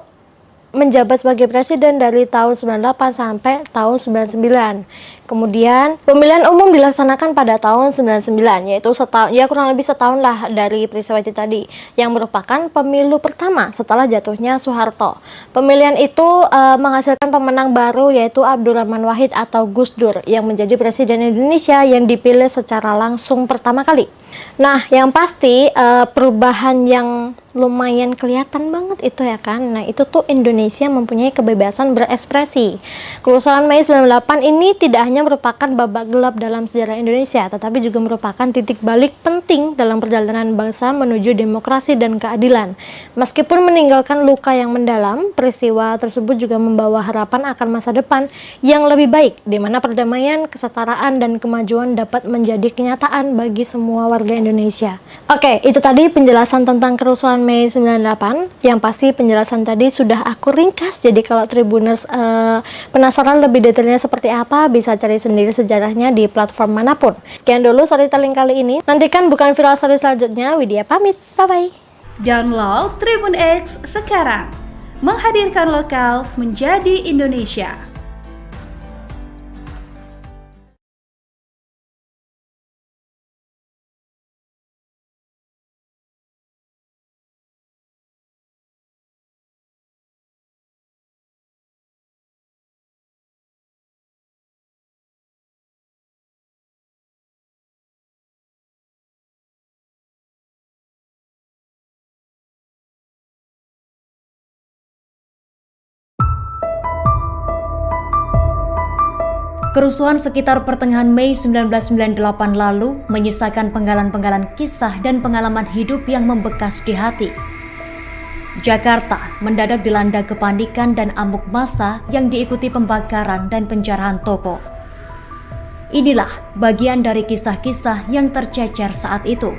menjabat sebagai presiden dari tahun 98 sampai tahun 99. Kemudian pemilihan umum dilaksanakan pada tahun 99, yaitu kurang lebih setahun lah dari peristiwa itu tadi, yang merupakan pemilu pertama setelah jatuhnya Soeharto. Pemilihan itu menghasilkan pemenang baru, yaitu Abdurrahman Wahid atau Gus Dur, yang menjadi presiden Indonesia yang dipilih secara langsung pertama kali. Nah, yang pasti perubahan yang lumayan kelihatan banget itu ya kan. Nah, itu tuh Indonesia mempunyai kebebasan berekspresi. Kerusuhan Mei 98 ini tidak hanya merupakan babak gelap dalam sejarah Indonesia, tetapi juga merupakan titik balik penting dalam perjalanan bangsa menuju demokrasi dan keadilan. Meskipun meninggalkan luka yang mendalam, peristiwa tersebut juga membawa harapan akan masa depan yang lebih baik, di mana perdamaian, kesetaraan, dan kemajuan dapat menjadi kenyataan bagi semua warga Indonesia. Oke, itu tadi penjelasan tentang kerusuhan Mei 98. Yang pasti penjelasan tadi sudah aku ringkas, jadi kalau Tribuners penasaran lebih detailnya seperti apa, bisa cari sendiri sejarahnya di platform manapun. Sekian dulu storytelling kali ini. Nantikan bukan viral story selanjutnya. Widya pamit, bye-bye. Download Tribun X sekarang. Menghadirkan lokal menjadi Indonesia. Kerusuhan sekitar pertengahan Mei 1998 lalu menyisakan penggalan-penggalan kisah dan pengalaman hidup yang membekas di hati. Jakarta mendadak dilanda kepanikan dan amuk massa yang diikuti pembakaran dan penjarahan toko. Inilah bagian dari kisah-kisah yang tercecer saat itu.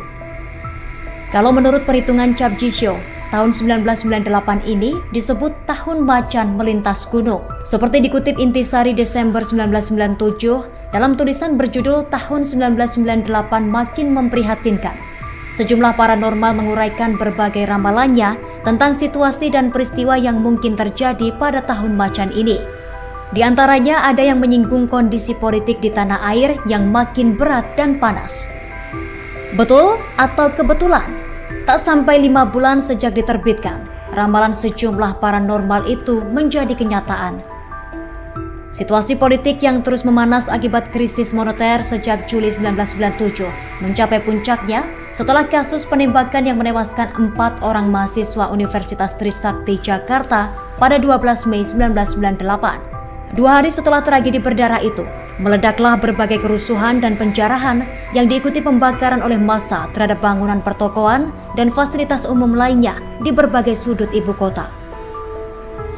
Kalau menurut perhitungan Cap Jisho, tahun 1998 ini disebut tahun macan melintas gunung. Seperti dikutip Intisari Desember 1997 dalam tulisan berjudul Tahun 1998 Makin Memprihatinkan. Sejumlah paranormal menguraikan berbagai ramalannya tentang situasi dan peristiwa yang mungkin terjadi pada tahun macan ini. Di antaranya ada yang menyinggung kondisi politik di tanah air yang makin berat dan panas. Betul atau kebetulan? Tak sampai 5 bulan sejak diterbitkan, ramalan sejumlah paranormal itu menjadi kenyataan. Situasi politik yang terus memanas akibat krisis moneter sejak Juli 1997 mencapai puncaknya setelah kasus penembakan yang menewaskan 4 orang mahasiswa Universitas Trisakti Jakarta pada 12 Mei 1998. 2 hari setelah tragedi berdarah itu, meledaklah berbagai kerusuhan dan penjarahan yang diikuti pembakaran oleh massa terhadap bangunan pertokoan dan fasilitas umum lainnya di berbagai sudut ibu kota.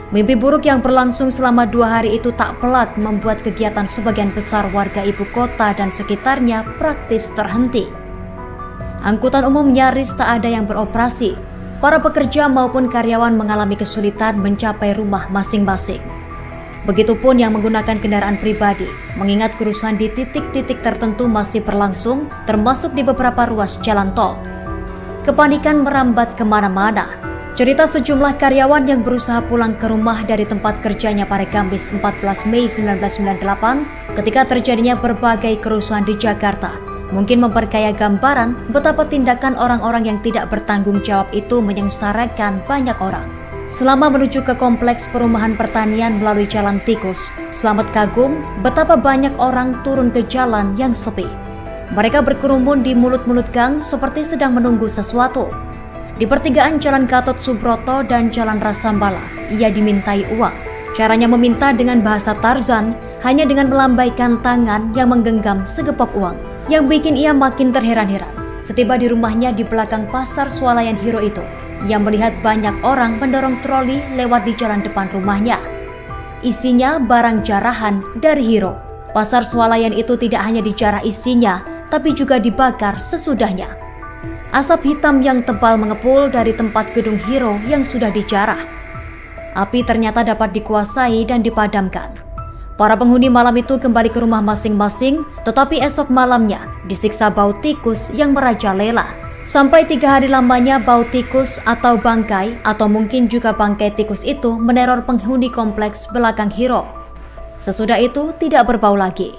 Mimpi buruk yang berlangsung selama 2 hari itu tak pelak membuat kegiatan sebagian besar warga ibu kota dan sekitarnya praktis terhenti. Angkutan umum nyaris tak ada yang beroperasi. Para pekerja maupun karyawan mengalami kesulitan mencapai rumah masing-masing. Begitupun yang menggunakan kendaraan pribadi, mengingat kerusuhan di titik-titik tertentu masih berlangsung, termasuk di beberapa ruas jalan tol. Kepanikan merambat kemana-mana. Cerita sejumlah karyawan yang berusaha pulang ke rumah dari tempat kerjanya pada Kamis 14 Mei 1998 ketika terjadinya berbagai kerusuhan di Jakarta mungkin memperkaya gambaran betapa tindakan orang-orang yang tidak bertanggung jawab itu menyengsarakan banyak orang. Selama menuju ke kompleks perumahan pertanian melalui jalan tikus, Slamet kagum betapa banyak orang turun ke jalan yang sepi. Mereka berkerumun di mulut-mulut gang seperti sedang menunggu sesuatu. Di pertigaan Jalan Gatot Subroto dan Jalan Rasambala, ia dimintai uang. Caranya meminta dengan bahasa Tarzan, hanya dengan melambaikan tangan yang menggenggam segepok uang, yang bikin ia makin terheran-heran. Setiba di rumahnya di belakang pasar swalayan Hiro itu, ia melihat banyak orang mendorong troli lewat di jalan depan rumahnya. Isinya barang jarahan dari Hiro. Pasar swalayan itu tidak hanya dijarah isinya, tapi juga dibakar sesudahnya. Asap hitam yang tebal mengepul dari tempat gedung Hiro yang sudah dijarah. Api ternyata dapat dikuasai dan dipadamkan. Para penghuni malam itu kembali ke rumah masing-masing, tetapi esok malamnya disiksa bau tikus yang merajalela. Sampai 3 hari lamanya bau tikus atau bangkai atau mungkin juga bangkai tikus itu meneror penghuni kompleks belakang Hiro. Sesudah itu tidak berbau lagi.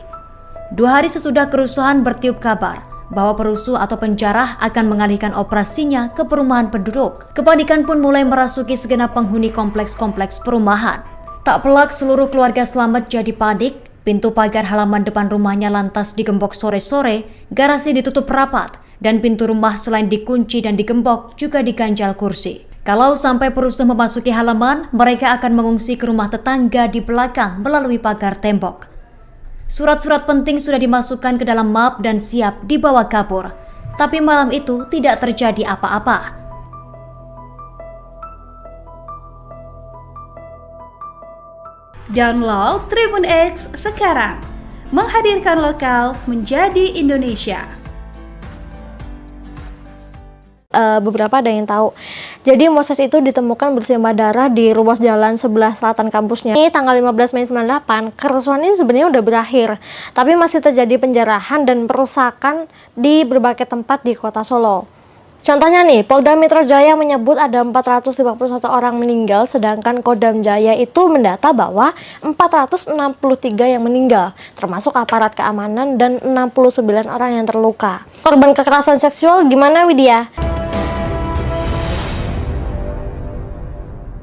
2 hari sesudah kerusuhan bertiup kabar bahwa perusuh atau penjara akan mengalihkan operasinya ke perumahan penduduk. Kepanikan pun mulai merasuki segenap penghuni kompleks-kompleks perumahan. Tak pelak seluruh keluarga selamat jadi panik. Pintu pagar halaman depan rumahnya lantas digembok sore-sore, garasi ditutup rapat, dan pintu rumah selain dikunci dan digembok juga diganjal kursi. Kalau sampai perusuh memasuki halaman, mereka akan mengungsi ke rumah tetangga di belakang melalui pagar tembok. Surat-surat penting sudah dimasukkan ke dalam map dan siap dibawa kabur. Tapi malam itu tidak terjadi apa-apa. Download Tribun X sekarang. Menghadirkan lokal menjadi Indonesia. Beberapa ada yang tahu. Jadi Moses itu ditemukan bersimbah darah di ruas jalan sebelah selatan kampusnya. Ini tanggal 15 Mei 98, kerusuhan ini sebenarnya udah berakhir, tapi masih terjadi penjarahan dan perusakan di berbagai tempat di kota Solo. Contohnya nih, Polda Metro Jaya menyebut ada 451 orang meninggal, sedangkan Kodam Jaya itu mendata bahwa 463 yang meninggal, termasuk aparat keamanan dan 69 orang yang terluka. Korban kekerasan seksual gimana, Widya?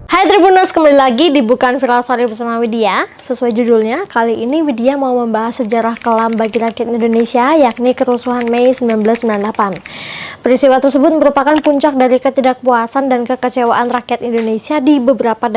Hai Tribuners, kembali lagi di Bukan Viral Story bersama Widya. Sesuai judulnya, kali ini Widya mau membahas sejarah kelam bagi rakyat Indonesia, yakni kerusuhan Mei 1998. Peristiwa tersebut merupakan puncak dari ketidakpuasan dan kekecewaan rakyat Indonesia di beberapa